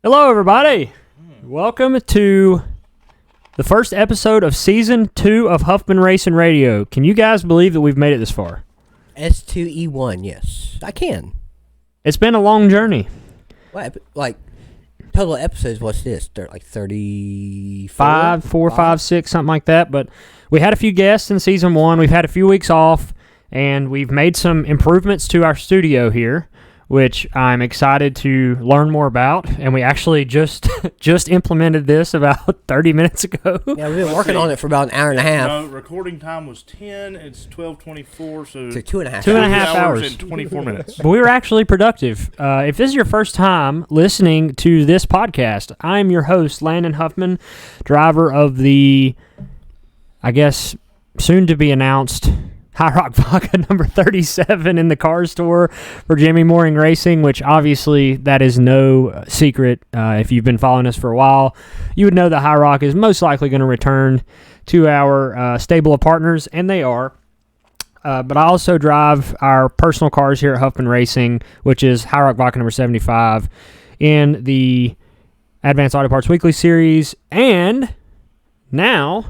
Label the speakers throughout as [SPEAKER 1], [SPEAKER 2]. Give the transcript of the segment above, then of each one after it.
[SPEAKER 1] Hello, everybody. Welcome to the first episode of Season 2 of Huffman Racing Radio. Can you guys believe that we've made it this far?
[SPEAKER 2] S2E1, yes. I can.
[SPEAKER 1] It's been a long journey.
[SPEAKER 2] What, like, total episodes, what's this? They're like 34?
[SPEAKER 1] 4, 5, 6, something like that. But we had a few guests in Season 1. We've had a few weeks off, and we've made some improvements to our studio here, which I'm excited to learn more about. And we actually just implemented this about 30 minutes ago.
[SPEAKER 2] Yeah, we've been working on it for about an hour and a half.
[SPEAKER 3] No, recording time was 10. It's 12:24, so
[SPEAKER 2] 2.5
[SPEAKER 1] hours
[SPEAKER 3] and 24 minutes.
[SPEAKER 1] But we were actually productive. If this is your first time listening to this podcast, I'm your host, Landon Huffman, driver of the, I guess, soon-to-be-announced High Rock Vodka number 37 in the car store for Jimmy Mooring Racing, which obviously that is no secret. If you've been following us for a while, you would know that High Rock is most likely going to return to our stable of partners, and they are. But I also drive our personal cars here at Huffman Racing, which is High Rock Vodka number 75 in the Advanced Auto Parts Weekly Series, and now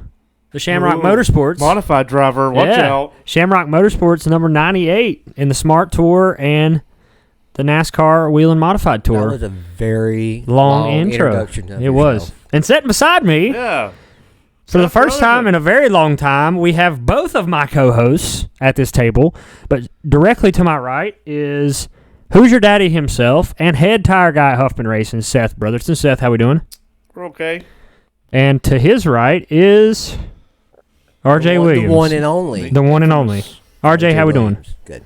[SPEAKER 1] the Shamrock Motorsports.
[SPEAKER 3] Modified driver, watch out.
[SPEAKER 1] Shamrock Motorsports number 98 in the Smart Tour and the NASCAR Whelen Modified Tour.
[SPEAKER 2] That was a very
[SPEAKER 1] long intro.
[SPEAKER 2] Introduction of
[SPEAKER 1] it was. And sitting beside me, for the first time in a very long time, we have both of my co-hosts at this table. But directly to my right is Who's Your Daddy himself and head tire guy at Huffman Racing, Seth Brotherson. Seth, how we doing?
[SPEAKER 3] We're okay.
[SPEAKER 1] And to his right is RJ Williams.
[SPEAKER 2] The one and only.
[SPEAKER 1] The one and only. RJ, how we doing?
[SPEAKER 2] Good.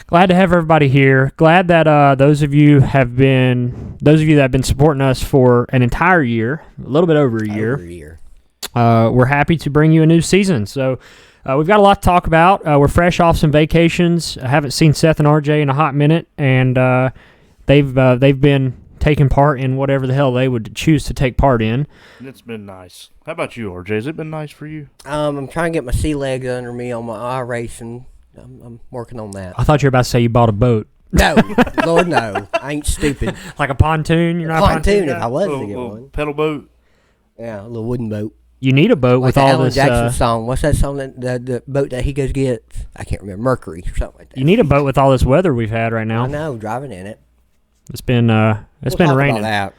[SPEAKER 1] Glad to have everybody here. Glad that those of you that have been supporting us for an entire year, a little bit over a year. We're happy to bring you a new season. So we've got a lot to talk about. We're fresh off some vacations. I haven't seen Seth and RJ in a hot minute, and they've been taking part in whatever the hell they would choose to take part in.
[SPEAKER 3] It's been nice. How about you, RJ? Has it been nice for you?
[SPEAKER 2] I'm trying to get my sea legs under me on my iRacing. I'm working on that.
[SPEAKER 1] I thought you were about to say you bought a boat.
[SPEAKER 2] No, Lord, no. I ain't stupid.
[SPEAKER 1] Like a pontoon? You're not a pontoon
[SPEAKER 2] if I was
[SPEAKER 3] Little
[SPEAKER 2] to get one.
[SPEAKER 3] pedal boat.
[SPEAKER 2] Yeah, a little wooden boat.
[SPEAKER 1] You need a boat
[SPEAKER 2] Like
[SPEAKER 1] with
[SPEAKER 2] the
[SPEAKER 1] all
[SPEAKER 2] Alan
[SPEAKER 1] this.
[SPEAKER 2] Jackson song. What's that song? The boat that he goes get? I can't remember. Mercury or something like that.
[SPEAKER 1] You need a boat with all this weather we've had right now.
[SPEAKER 2] I know, driving in it.
[SPEAKER 1] It's been
[SPEAKER 2] We'll talk
[SPEAKER 1] raining.
[SPEAKER 2] about that.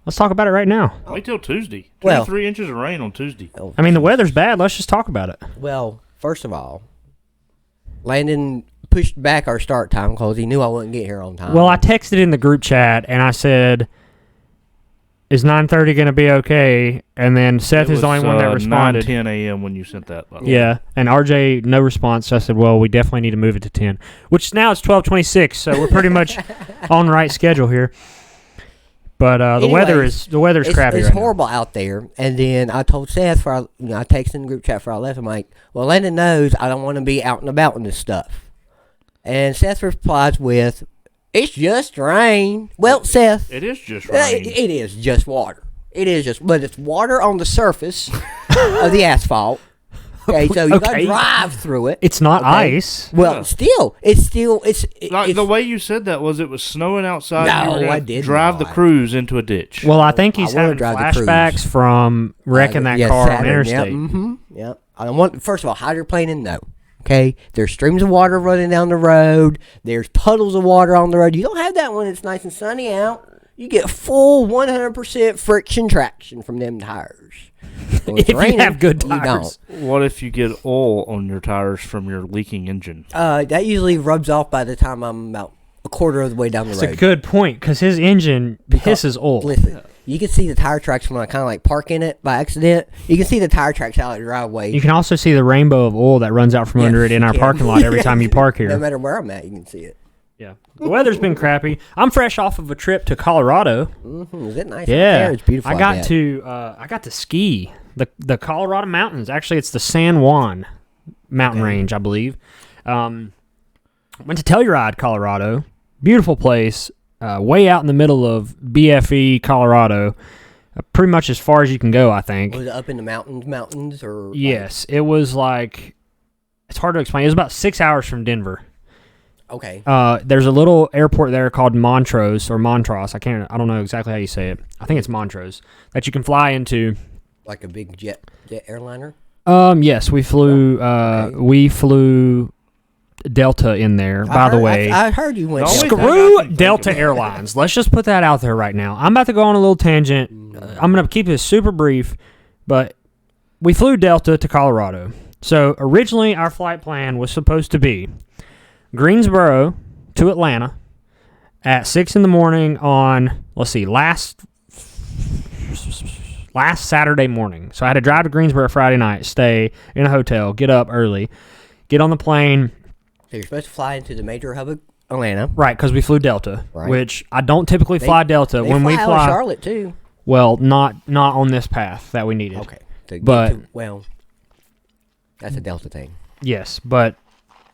[SPEAKER 1] Let's talk about it right now.
[SPEAKER 3] Wait till Tuesday. 2
[SPEAKER 2] Well-
[SPEAKER 3] to 3 inches of rain on Tuesday.
[SPEAKER 2] Oh,
[SPEAKER 1] I mean, the weather's bad. Let's just talk about it.
[SPEAKER 2] Well, first of all, Landon pushed back our start time because he knew I wouldn't get here on time.
[SPEAKER 1] Well, I texted in the group chat and I said, "Is 9:30 going to be okay?" And then Seth
[SPEAKER 3] It
[SPEAKER 1] is the only
[SPEAKER 3] was,
[SPEAKER 1] one that responded.
[SPEAKER 3] 9:10 a.m. when you sent that. By the way.
[SPEAKER 1] Yeah, and RJ, no response. So I said, "Well, we definitely need to move it to 10," which now it's 12:26, so we're pretty much on the right schedule here. But the weather's crappy.
[SPEAKER 2] It's
[SPEAKER 1] right
[SPEAKER 2] horrible out there. And then I told Seth I texted in the group chat for I left. I'm like, well, Landon knows I don't want to be out and about in this stuff. And Seth replies with, "It's just rain." Well, Seth,
[SPEAKER 3] It is just rain.
[SPEAKER 2] it is just water. It is just, but it's water on the surface of the asphalt. Okay, so you gotta drive through it.
[SPEAKER 1] It's not
[SPEAKER 2] okay?
[SPEAKER 1] ice.
[SPEAKER 2] Well,
[SPEAKER 3] Yeah.
[SPEAKER 2] it's
[SPEAKER 3] the way you said that was it was snowing outside.
[SPEAKER 2] No,
[SPEAKER 3] you were gonna
[SPEAKER 2] I did
[SPEAKER 3] drive
[SPEAKER 2] not.
[SPEAKER 3] the cruise into a ditch.
[SPEAKER 1] Well, I think he's
[SPEAKER 2] I wanna
[SPEAKER 1] having
[SPEAKER 2] drive the
[SPEAKER 1] flashbacks
[SPEAKER 2] cruise.
[SPEAKER 1] from wrecking that car on
[SPEAKER 2] Saturn,
[SPEAKER 1] interstate.
[SPEAKER 2] Yep. I don't want. First of all, hydroplaning, no. Okay, there's streams of water running down the road. There's puddles of water on the road. You don't have that when it's nice and sunny out. You get full 100% friction traction from them tires. When it's
[SPEAKER 1] If you have good
[SPEAKER 2] you
[SPEAKER 1] tires.
[SPEAKER 2] don't.
[SPEAKER 3] What if you get oil on your tires from your leaking engine?
[SPEAKER 2] That usually rubs off by the time I'm about a quarter of the way down the
[SPEAKER 1] That's
[SPEAKER 2] road.
[SPEAKER 1] a good point because his engine pisses oil.
[SPEAKER 2] Listen, you can see the tire tracks when I kind of like park in it by accident. You can see the tire tracks out of the driveway.
[SPEAKER 1] You can also see the rainbow of oil that runs out from under it in
[SPEAKER 2] you
[SPEAKER 1] our
[SPEAKER 2] can.
[SPEAKER 1] parking lot every time you park here.
[SPEAKER 2] No matter where I'm at, you can see it.
[SPEAKER 1] Yeah, the weather's been crappy. I'm fresh off of a trip to Colorado.
[SPEAKER 2] Is it nice?
[SPEAKER 1] Yeah,
[SPEAKER 2] out there? It's beautiful.
[SPEAKER 1] I got to ski the Colorado mountains. Actually, it's the San Juan mountain range, I believe. Went to Telluride, Colorado. Beautiful place, way out in the middle of BFE, Colorado. Pretty much as far as you can go, I think.
[SPEAKER 2] Was it up in the mountains, or?
[SPEAKER 1] Yes, it was like, it's hard to explain. It was about 6 hours from Denver.
[SPEAKER 2] Okay.
[SPEAKER 1] There's a little airport there called Montrose or Montrose. I don't know exactly how you say it. I think it's Montrose that you can fly into.
[SPEAKER 2] Like a big jet airliner?
[SPEAKER 1] Yes, we flew Delta in there. By the way,
[SPEAKER 2] I heard you went.
[SPEAKER 1] Screw Delta Airlines. Let's just put that out there right now. I'm about to go on a little tangent. I'm going to keep this super brief, but we flew Delta to Colorado. So originally our flight plan was supposed to be Greensboro to Atlanta at 6 in the morning on, last Saturday morning. So I had to drive to Greensboro Friday night, stay in a hotel, get up early, get on the plane.
[SPEAKER 2] So you're supposed to fly into the major hub of Atlanta.
[SPEAKER 1] Right, because we flew Delta,
[SPEAKER 2] right.
[SPEAKER 1] Which I don't typically fly Delta. When we fly
[SPEAKER 2] Charlotte too.
[SPEAKER 1] Well, not on this path that we needed.
[SPEAKER 2] Okay.
[SPEAKER 1] But
[SPEAKER 2] that's a Delta thing.
[SPEAKER 1] Yes, but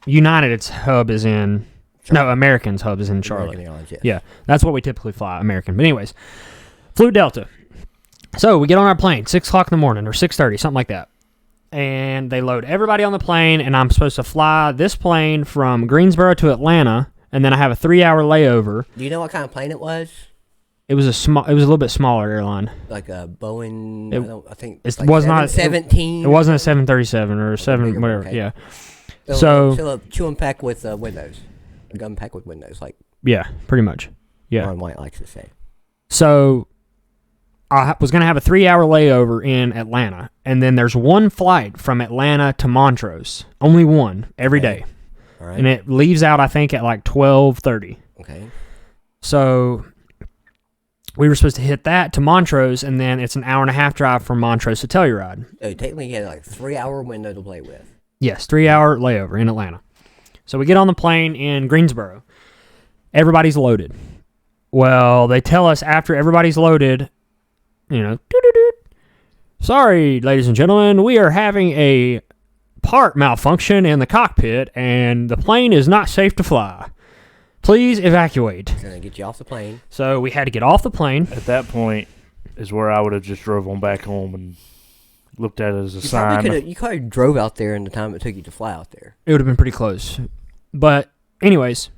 [SPEAKER 1] United's hub is in American's hub is in Charlotte.
[SPEAKER 2] American Airlines, yes.
[SPEAKER 1] Yeah, that's what we typically fly, American. But anyways, flew Delta. So we get on our plane, 6 o'clock in the morning or 6:30, something like that. And they load everybody on the plane, and I'm supposed to fly this plane from Greensboro to Atlanta, and then I have a 3-hour layover.
[SPEAKER 2] Do you know what kind of plane it was?
[SPEAKER 1] It was a little bit smaller airline.
[SPEAKER 2] Like a Boeing, I think
[SPEAKER 1] it
[SPEAKER 2] like
[SPEAKER 1] was not
[SPEAKER 2] 17.
[SPEAKER 1] It wasn't a 737 or 7 whatever. Okay. Yeah.
[SPEAKER 2] So a chewing pack with windows, a gun pack with windows, like.
[SPEAKER 1] Yeah, pretty much. Yeah.
[SPEAKER 2] Ron White likes to say.
[SPEAKER 1] So I was going to have a 3-hour layover in Atlanta, and then there's one flight from Atlanta to Montrose, only one every day.
[SPEAKER 2] All right.
[SPEAKER 1] And it leaves out, I think, at like 12:30.
[SPEAKER 2] Okay.
[SPEAKER 1] So we were supposed to hit that to Montrose, and then it's an hour-and-a-half drive from Montrose to Telluride.
[SPEAKER 2] So technically, you had like a 3-hour window to play with.
[SPEAKER 1] Yes, 3-hour layover in Atlanta. So we get on the plane in Greensboro. Everybody's loaded. Well, they tell us after everybody's loaded, sorry, ladies and gentlemen, we are having a part malfunction in the cockpit, and the plane is not safe to fly. Please evacuate.
[SPEAKER 2] It's going to get you off the plane.
[SPEAKER 1] So we had to get off the plane.
[SPEAKER 3] At that point is where I would have just drove on back home and looked at it as a sign.
[SPEAKER 2] You could have drove out there in the time it took you to fly out there.
[SPEAKER 1] It would have been pretty close. But anyways,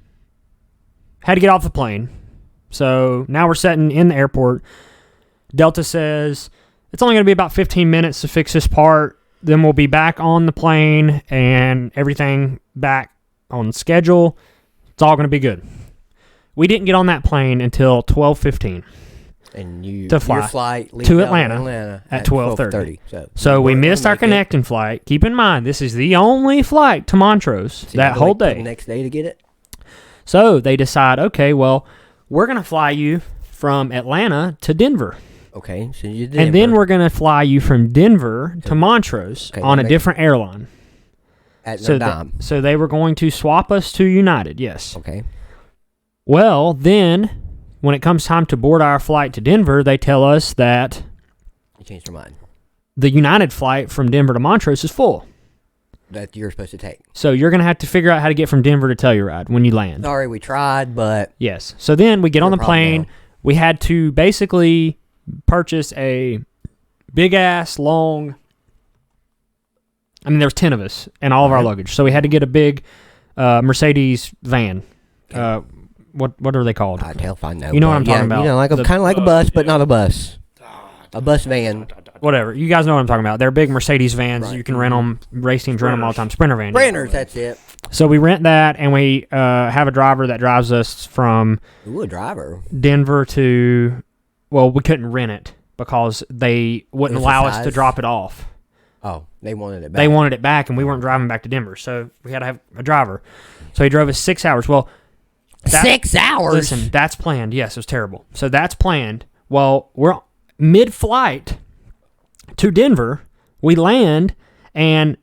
[SPEAKER 1] had to get off the plane. So now we're sitting in the airport. Delta says it's only going to be about 15 minutes to fix this part. Then we'll be back on the plane and everything back on schedule. It's all going to be good. We didn't get on that plane until 12:15.
[SPEAKER 2] And
[SPEAKER 1] your
[SPEAKER 2] flight leaves
[SPEAKER 1] to Atlanta at 12:30. So we missed our connecting flight. Keep in mind, this is the only flight to Montrose that whole day.
[SPEAKER 2] The next day to get it.
[SPEAKER 1] So they decide, okay, well, we're going to fly you from Atlanta to Denver.
[SPEAKER 2] Okay, so you Denver.
[SPEAKER 1] And then we're going to fly you from Denver to Montrose on a different airline.
[SPEAKER 2] At no dime.
[SPEAKER 1] So they were going to swap us to United, yes.
[SPEAKER 2] Okay.
[SPEAKER 1] Well, then, when it comes time to board our flight to Denver, they tell us that
[SPEAKER 2] you changed your mind.
[SPEAKER 1] The United flight from Denver to Montrose is full.
[SPEAKER 2] That you're supposed to take.
[SPEAKER 1] So you're going to have to figure out how to get from Denver to Telluride when you land.
[SPEAKER 2] Sorry, we tried, but...
[SPEAKER 1] Yes. So then we get on the plane. We had to basically purchase a big-ass, long... there was 10 of us and all of our luggage. So we had to get a big Mercedes van. What are they called?
[SPEAKER 2] I tell if I know.
[SPEAKER 1] You know what I'm talking about.
[SPEAKER 2] Kind of like a bus, but not a bus. A bus van.
[SPEAKER 1] Whatever. You guys know what I'm talking about. They're big Mercedes vans. Right. You can rent them. Race teams rent them all the time. Sprinter van.
[SPEAKER 2] Sprinters, that's it.
[SPEAKER 1] So we rent that, and we have a driver that drives us from
[SPEAKER 2] a driver.
[SPEAKER 1] Denver to... Well, we couldn't rent it because they wouldn't allow us to drop it off.
[SPEAKER 2] Oh, they wanted it back.
[SPEAKER 1] They wanted it back, and we weren't driving back to Denver, so we had to have a driver. So he drove us 6 hours. Well,
[SPEAKER 2] 6 hours?
[SPEAKER 1] Listen, that's planned. Yes, it was terrible. So that's planned. Well, we're mid-flight to Denver. We land, and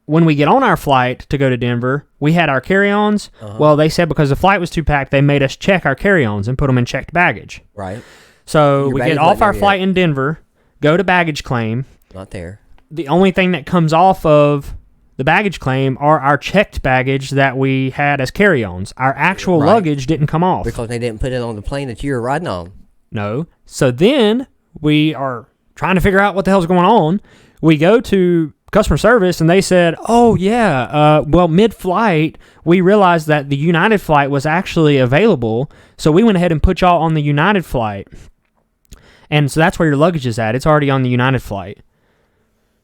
[SPEAKER 1] when we get on our flight to go to Denver, we had our carry-ons. Uh-huh. Well, they said because the flight was too packed, they made us check our carry-ons and put them in checked baggage.
[SPEAKER 2] Right.
[SPEAKER 1] So we get off our flight in Denver, go to baggage claim.
[SPEAKER 2] Not there.
[SPEAKER 1] The only thing that comes off of the baggage claim are our checked baggage that we had as carry-ons. Our actual luggage didn't come off.
[SPEAKER 2] Because they didn't put it on the plane that you were riding on. No.
[SPEAKER 1] So then we are trying to figure out what the hell's going on. We go to customer service, and they said, oh, yeah, well, mid-flight, we realized that the United flight was actually available, so we went ahead and put y'all on the United flight. And so that's where your luggage is at. It's already on the United flight.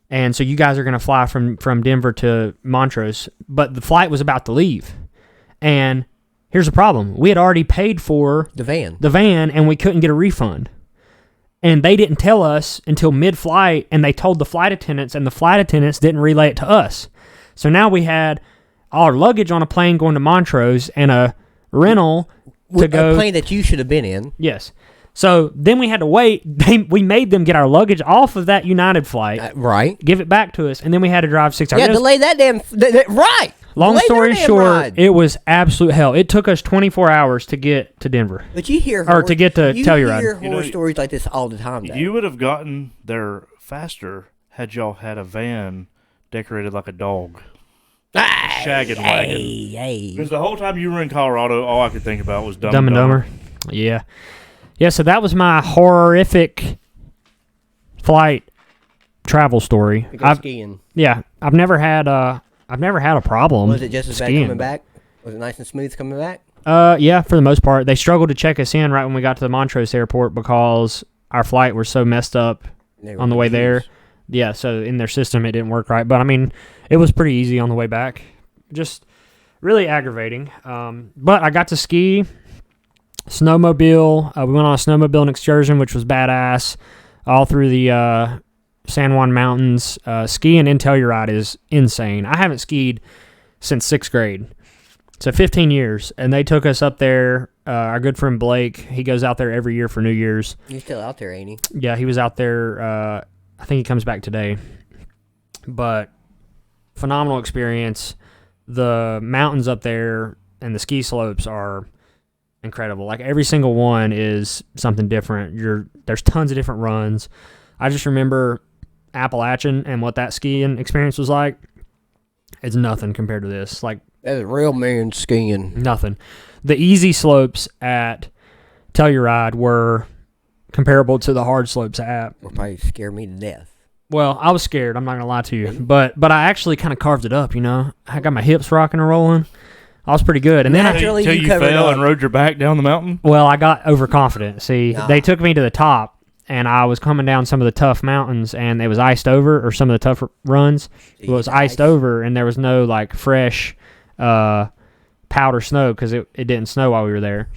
[SPEAKER 1] And so you guys are going to fly from Denver to Montrose. But the flight was about to leave. And here's the problem. We had already paid for
[SPEAKER 2] The van,
[SPEAKER 1] and we couldn't get a refund. And they didn't tell us until mid-flight, and they told the flight attendants, and the flight attendants didn't relay it to us. So now we had all our luggage on a plane going to Montrose and a rental to go.
[SPEAKER 2] A plane that you should have been in.
[SPEAKER 1] Yes. So then we had to wait. We made them get our luggage off of that United flight,
[SPEAKER 2] Right.
[SPEAKER 1] give it back to us, and then we had to drive 6 hours.
[SPEAKER 2] Yeah, delay that damn... right.
[SPEAKER 1] Long
[SPEAKER 2] Delay
[SPEAKER 1] story
[SPEAKER 2] their damn
[SPEAKER 1] short,
[SPEAKER 2] ride.
[SPEAKER 1] it was absolute hell. It took us 24 hours to get to Denver.
[SPEAKER 2] But you hear...
[SPEAKER 1] Or to get to Telluride.
[SPEAKER 2] You hear horror stories like this all the time, though.
[SPEAKER 3] You would have gotten there faster had y'all had a van decorated like a dog. Shaggin' wagon.
[SPEAKER 2] Hey.
[SPEAKER 3] Because the whole time you were in Colorado, all I could think about was Dumb
[SPEAKER 1] and Dumber. Yeah. Yeah, so that was my horrific flight travel story.
[SPEAKER 2] Skiing.
[SPEAKER 1] Yeah, I've never had a problem.
[SPEAKER 2] Was it just as bad
[SPEAKER 1] skiing.
[SPEAKER 2] coming back? Was it nice and smooth coming back?
[SPEAKER 1] Yeah, for the most part. They struggled to check us in right when we got to the Montrose airport because our flight was so messed up on the way there. Yeah, so in their system it didn't work right. But, I mean, it was pretty easy on the way back. Just really aggravating. But I got to ski, snowmobile. We went on a snowmobiling excursion, which was badass, all through the San Juan Mountains. Skiing in Telluride is insane. I haven't skied since 6th grade. So 15 years, and they took us up there. Our good friend Blake, he goes out there every year for New Year's.
[SPEAKER 2] He's still out there, ain't he?
[SPEAKER 1] Yeah, he was out there. I think he comes back today. But phenomenal experience. The mountains up there and the ski slopes are incredible. Like every single one is something different. There's tons of different runs. I just remember Appalachian and what that skiing experience was like. It's nothing compared to this. Like,
[SPEAKER 2] That's real man skiing.
[SPEAKER 1] nothing. The easy slopes at Telluride were comparable to the hard slopes at.
[SPEAKER 2] Will probably scare me to death.
[SPEAKER 1] Well, I was scared. I'm not gonna lie to you, but I actually kind of carved it up. You know, I got my hips rocking and rolling. I was pretty good, and then
[SPEAKER 2] Naturally,
[SPEAKER 3] Until
[SPEAKER 2] you
[SPEAKER 3] you
[SPEAKER 2] covered
[SPEAKER 3] fell
[SPEAKER 2] up.
[SPEAKER 3] and rode your back down the mountain?
[SPEAKER 1] well, I got overconfident. See,
[SPEAKER 2] Nah.
[SPEAKER 1] they took me to the top, and I was coming down some of the tough mountains, and it was iced over, or some of the tough runs. It was iced over, and there was no like fresh powder snow because it didn't snow while we were there.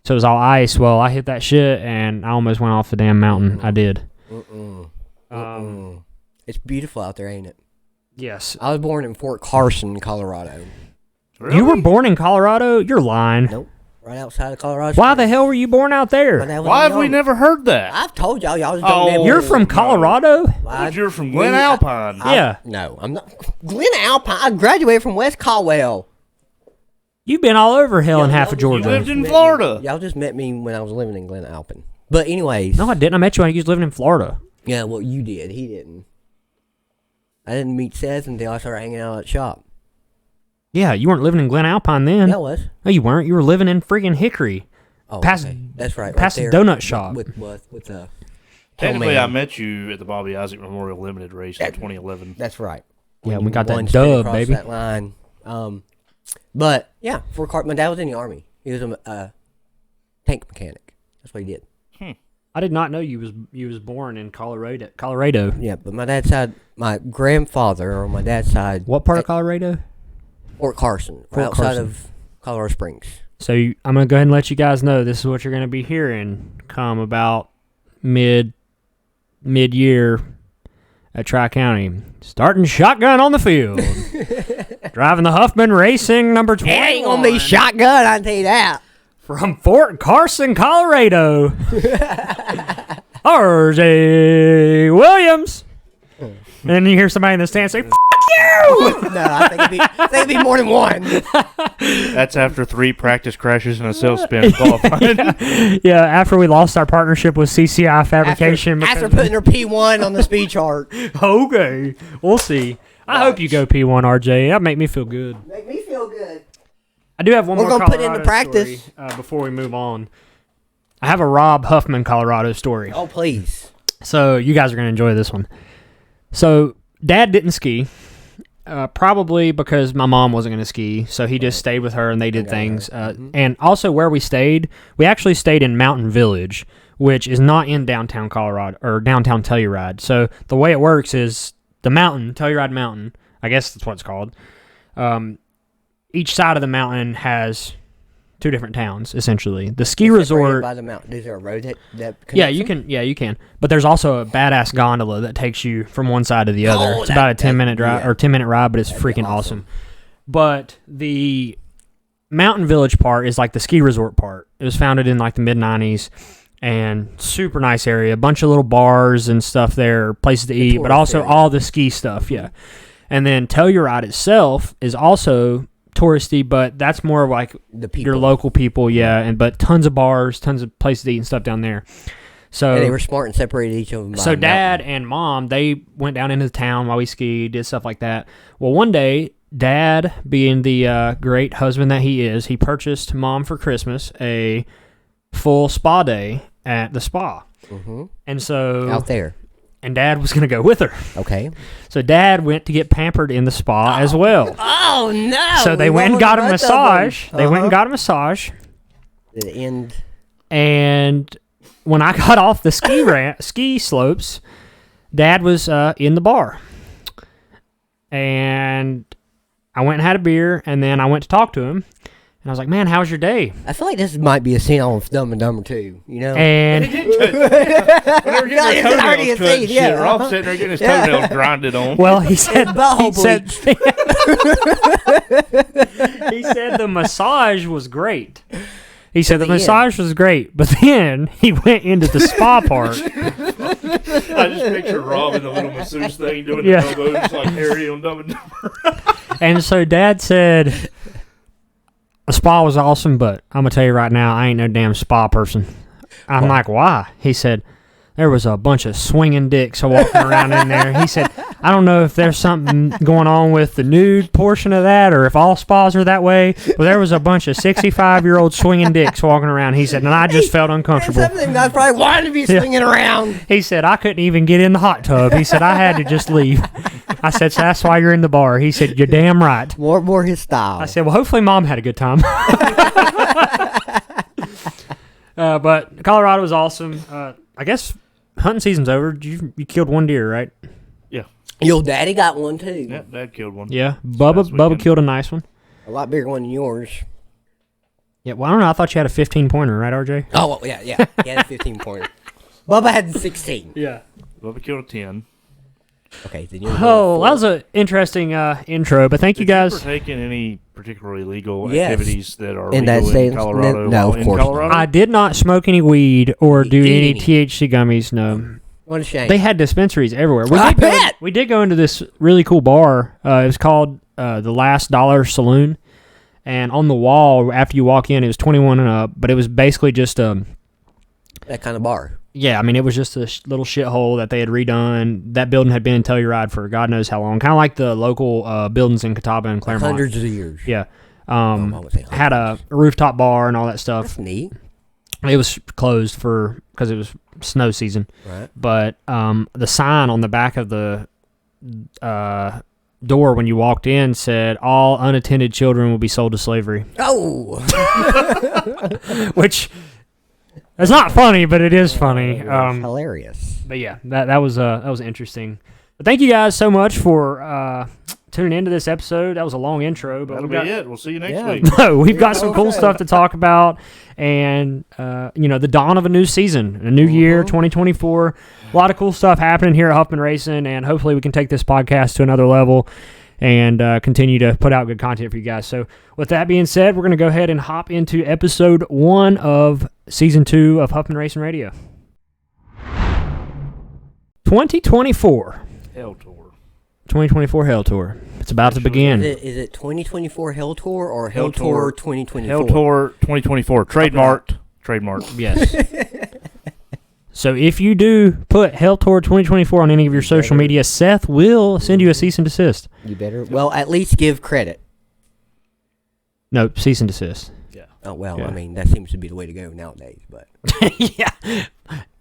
[SPEAKER 1] So it was all ice. Well, I hit that shit, and I almost went off the damn mountain. I did.
[SPEAKER 2] It's beautiful out there, ain't it?
[SPEAKER 1] Yes.
[SPEAKER 2] I was born in Fort Carson, Colorado.
[SPEAKER 3] Really?
[SPEAKER 1] You were born in Colorado? You're lying.
[SPEAKER 2] Nope. Right outside of Colorado.
[SPEAKER 1] Why the hell were you born out
[SPEAKER 2] My
[SPEAKER 1] there?
[SPEAKER 2] dad was
[SPEAKER 3] Why
[SPEAKER 2] in
[SPEAKER 3] have
[SPEAKER 2] the
[SPEAKER 3] we
[SPEAKER 2] Army.
[SPEAKER 3] never heard that?
[SPEAKER 2] I've told y'all. Y'all just
[SPEAKER 3] Oh,
[SPEAKER 2] don't never.
[SPEAKER 1] You're from Colorado?
[SPEAKER 3] But you're from Glen Alpine.
[SPEAKER 1] Yeah.
[SPEAKER 2] No, I'm not. Glen Alpine. I graduated from West Caldwell.
[SPEAKER 1] You've been all over hell and half of
[SPEAKER 3] You
[SPEAKER 1] Georgia.
[SPEAKER 3] lived in Florida.
[SPEAKER 2] Y'all just met me when I was living in Glen Alpine. But anyways.
[SPEAKER 1] No, I didn't. I met you when you was living in Florida.
[SPEAKER 2] Yeah, well, you did. He didn't. I didn't meet Seth until I started hanging out at the shop.
[SPEAKER 1] Yeah, you weren't living in Glen Alpine then.
[SPEAKER 2] Yeah, I was.
[SPEAKER 1] No, you weren't. You were living in freaking Hickory.
[SPEAKER 2] Oh,
[SPEAKER 1] Past-
[SPEAKER 2] okay. That's right.
[SPEAKER 1] past
[SPEAKER 2] right
[SPEAKER 1] the
[SPEAKER 2] there
[SPEAKER 1] donut shop.
[SPEAKER 2] With
[SPEAKER 3] Technically,
[SPEAKER 2] Hellman.
[SPEAKER 3] I met you at the Bobby Isaac Memorial Limited race in 2011.
[SPEAKER 2] That's right.
[SPEAKER 1] Yeah,
[SPEAKER 2] When
[SPEAKER 1] we got
[SPEAKER 2] you
[SPEAKER 1] that
[SPEAKER 2] won spin
[SPEAKER 1] dub,
[SPEAKER 2] across
[SPEAKER 1] baby.
[SPEAKER 2] That line. But yeah, my dad was in the Army. He was a tank mechanic. That's what he did.
[SPEAKER 1] I did not know you was born in Colorado.
[SPEAKER 2] Yeah, but my dad's side, my grandfather on my dad's side,
[SPEAKER 1] What part of Colorado?
[SPEAKER 2] Fort Carson,
[SPEAKER 1] Fort
[SPEAKER 2] outside
[SPEAKER 1] Carson.
[SPEAKER 2] of Colorado Springs.
[SPEAKER 1] So I'm gonna go ahead and let you guys know this is what you're gonna be hearing come about mid-year at Tri-County. Starting shotgun on the field. Driving the Huffman Racing number 20.
[SPEAKER 2] It ain't gonna be shotgun, I tell you that.
[SPEAKER 1] From Fort Carson, Colorado. R.J. Williams. And then you hear somebody in the stand say, "F*** you!"
[SPEAKER 2] No, I think it'd be more than one.
[SPEAKER 3] That's after 3 practice crashes and a self-spin qualifying.
[SPEAKER 1] Yeah, after we lost our partnership with CCI Fabrication.
[SPEAKER 2] After putting her P1 on the speed chart.
[SPEAKER 1] Okay, we'll see. I hope you go P1, RJ. That make me feel good.
[SPEAKER 2] Make me feel good.
[SPEAKER 1] I do have one
[SPEAKER 2] We're
[SPEAKER 1] more
[SPEAKER 2] gonna put into
[SPEAKER 1] Colorado
[SPEAKER 2] practice.
[SPEAKER 1] story, before we move on. I have a Rob Huffman Colorado story.
[SPEAKER 2] Oh, please.
[SPEAKER 1] So you guys are going to enjoy this one. So Dad didn't ski. Probably because my mom wasn't going to ski, so he just stayed with her and they did things. And also where we actually stayed in Mountain Village, which is not in downtown Colorado or downtown Telluride. So the way it works is the mountain, Telluride Mountain, I guess that's what it's called. Each side of the mountain has two different towns, essentially. The ski resort
[SPEAKER 2] by the mountain. Is there a road that
[SPEAKER 1] yeah, you can. Yeah, you can. But there's also a badass gondola that takes you from one side to the other. It's about a 10-minute drive or 10-minute ride, but it's freaking awesome. But the Mountain Village part is like the ski resort part. It was founded in like the mid-90s and super nice area. A bunch of little bars and stuff there, places to eat, but also all the ski stuff, yeah. And then Telluride itself is also touristy, but that's more of like your local people, but tons of bars, tons of places to eat and stuff down there. So
[SPEAKER 2] and they were smart and separated each of them.
[SPEAKER 1] So Dad and Mom, they went down into the town while we skied, did stuff like that. Well, one day, Dad, being the great husband that he is, he purchased Mom for Christmas a full spa day at the spa. Mm-hmm. And so
[SPEAKER 2] out there.
[SPEAKER 1] And Dad was going to go with her.
[SPEAKER 2] Okay.
[SPEAKER 1] So Dad went to get pampered in the spa as well.
[SPEAKER 2] Oh, no.
[SPEAKER 1] So they went and got a massage. They went and got a massage.
[SPEAKER 2] The end.
[SPEAKER 1] And when I got off the ski slopes, Dad was in the bar. And I went and had a beer, and then I went to talk to him. And I was like, man, how was your day?
[SPEAKER 2] I feel like this might be a scene on Dumb and Dumber 2, you know?
[SPEAKER 1] And
[SPEAKER 3] it's already a scene, yeah. Rob's sitting there getting his toenails grinded on.
[SPEAKER 1] Well, he said he said the massage was great. He said the massage was great, but then he went into the spa part.
[SPEAKER 3] I just picture Rob in the little masseuse thing doing the elbows like Harry on Dumb and Dumber.
[SPEAKER 1] And so Dad said, the spa was awesome, but I'm going to tell you right now, I ain't no damn spa person. I'm like, why? He said, there was a bunch of swinging dicks walking around in there. He said, I don't know if there's something going on with the nude portion of that or if all spas are that way, but there was a bunch of 65-year-old swinging dicks walking around. He said, and I just felt uncomfortable.
[SPEAKER 2] Something that's probably wanted to be swinging around.
[SPEAKER 1] He said, I couldn't even get in the hot tub. He said, I had to just leave. I said, so that's why you're in the bar. He said, you're damn right.
[SPEAKER 2] More his style.
[SPEAKER 1] I said, well, hopefully Mom had a good time. But Colorado was awesome. I guess hunting season's over. You killed one deer, right?
[SPEAKER 3] Yeah.
[SPEAKER 2] Your daddy got one, too.
[SPEAKER 3] Yeah, Dad killed one.
[SPEAKER 1] Yeah. Bubba killed a nice one.
[SPEAKER 2] A lot bigger one than yours.
[SPEAKER 1] Yeah, well, I don't know. I thought you had a 15-pointer, right, RJ?
[SPEAKER 2] Oh, well, yeah. He had a 15-pointer. Bubba had 16.
[SPEAKER 1] Yeah.
[SPEAKER 3] Bubba killed a 10.
[SPEAKER 2] Okay, then
[SPEAKER 1] that was an interesting intro, but thank you guys.
[SPEAKER 3] Have you taken any particularly illegal activities that are
[SPEAKER 2] in
[SPEAKER 3] legal
[SPEAKER 2] that
[SPEAKER 3] in Colorado?
[SPEAKER 2] No, of course
[SPEAKER 3] Colorado?
[SPEAKER 1] I did not smoke any weed or do any THC gummies, no.
[SPEAKER 2] What a shame.
[SPEAKER 1] They had dispensaries everywhere. We did go into this really cool bar. It was called the Last Dollar Saloon, and on the wall, after you walk in, it was 21 and up, but it was basically just
[SPEAKER 2] that kind of bar.
[SPEAKER 1] Yeah, I mean, it was just a little shithole that they had redone. That building had been in Telluride for God knows how long. Kind of like the local buildings in Catawba and Claremont.
[SPEAKER 2] Hundreds of years.
[SPEAKER 1] Yeah. Had a rooftop bar and all that stuff.
[SPEAKER 2] That's neat.
[SPEAKER 1] It was closed because it was snow season.
[SPEAKER 2] Right.
[SPEAKER 1] But the sign on the back of the door when you walked in said, all unattended children will be sold to slavery.
[SPEAKER 2] Oh!
[SPEAKER 1] Which... It's not funny, but it is funny.
[SPEAKER 2] Hilarious.
[SPEAKER 1] But yeah, that was interesting. But thank you guys so much for tuning into this episode. That was a long intro, but
[SPEAKER 3] that'll be it. We'll see you next week.
[SPEAKER 1] No, we've got some cool stuff to talk about, and the dawn of a new season, a new year, 2024. A lot of cool stuff happening here at Huffman Racing, and hopefully we can take this podcast to another level and continue to put out good content for you guys. So with that being said, we're going to go ahead and hop into episode 1 of season 2 of Huffman Racing Radio. 2024.
[SPEAKER 3] Hell Tour.
[SPEAKER 1] 2024 Hell Tour. It's about to begin.
[SPEAKER 2] Is it 2024 Hell Tour or Hell Tour 2024?
[SPEAKER 3] Hell Tour 2024. Trademarked.
[SPEAKER 1] Yes. So if you do put Hell Tour 2024 on any of your social media, Seth will send you a cease and desist.
[SPEAKER 2] You better. Well, at least give credit.
[SPEAKER 1] No, cease and desist.
[SPEAKER 3] Yeah.
[SPEAKER 2] Oh, well,
[SPEAKER 1] Yeah.
[SPEAKER 2] I mean, that seems to be the way to go nowadays, but.
[SPEAKER 1] Yeah.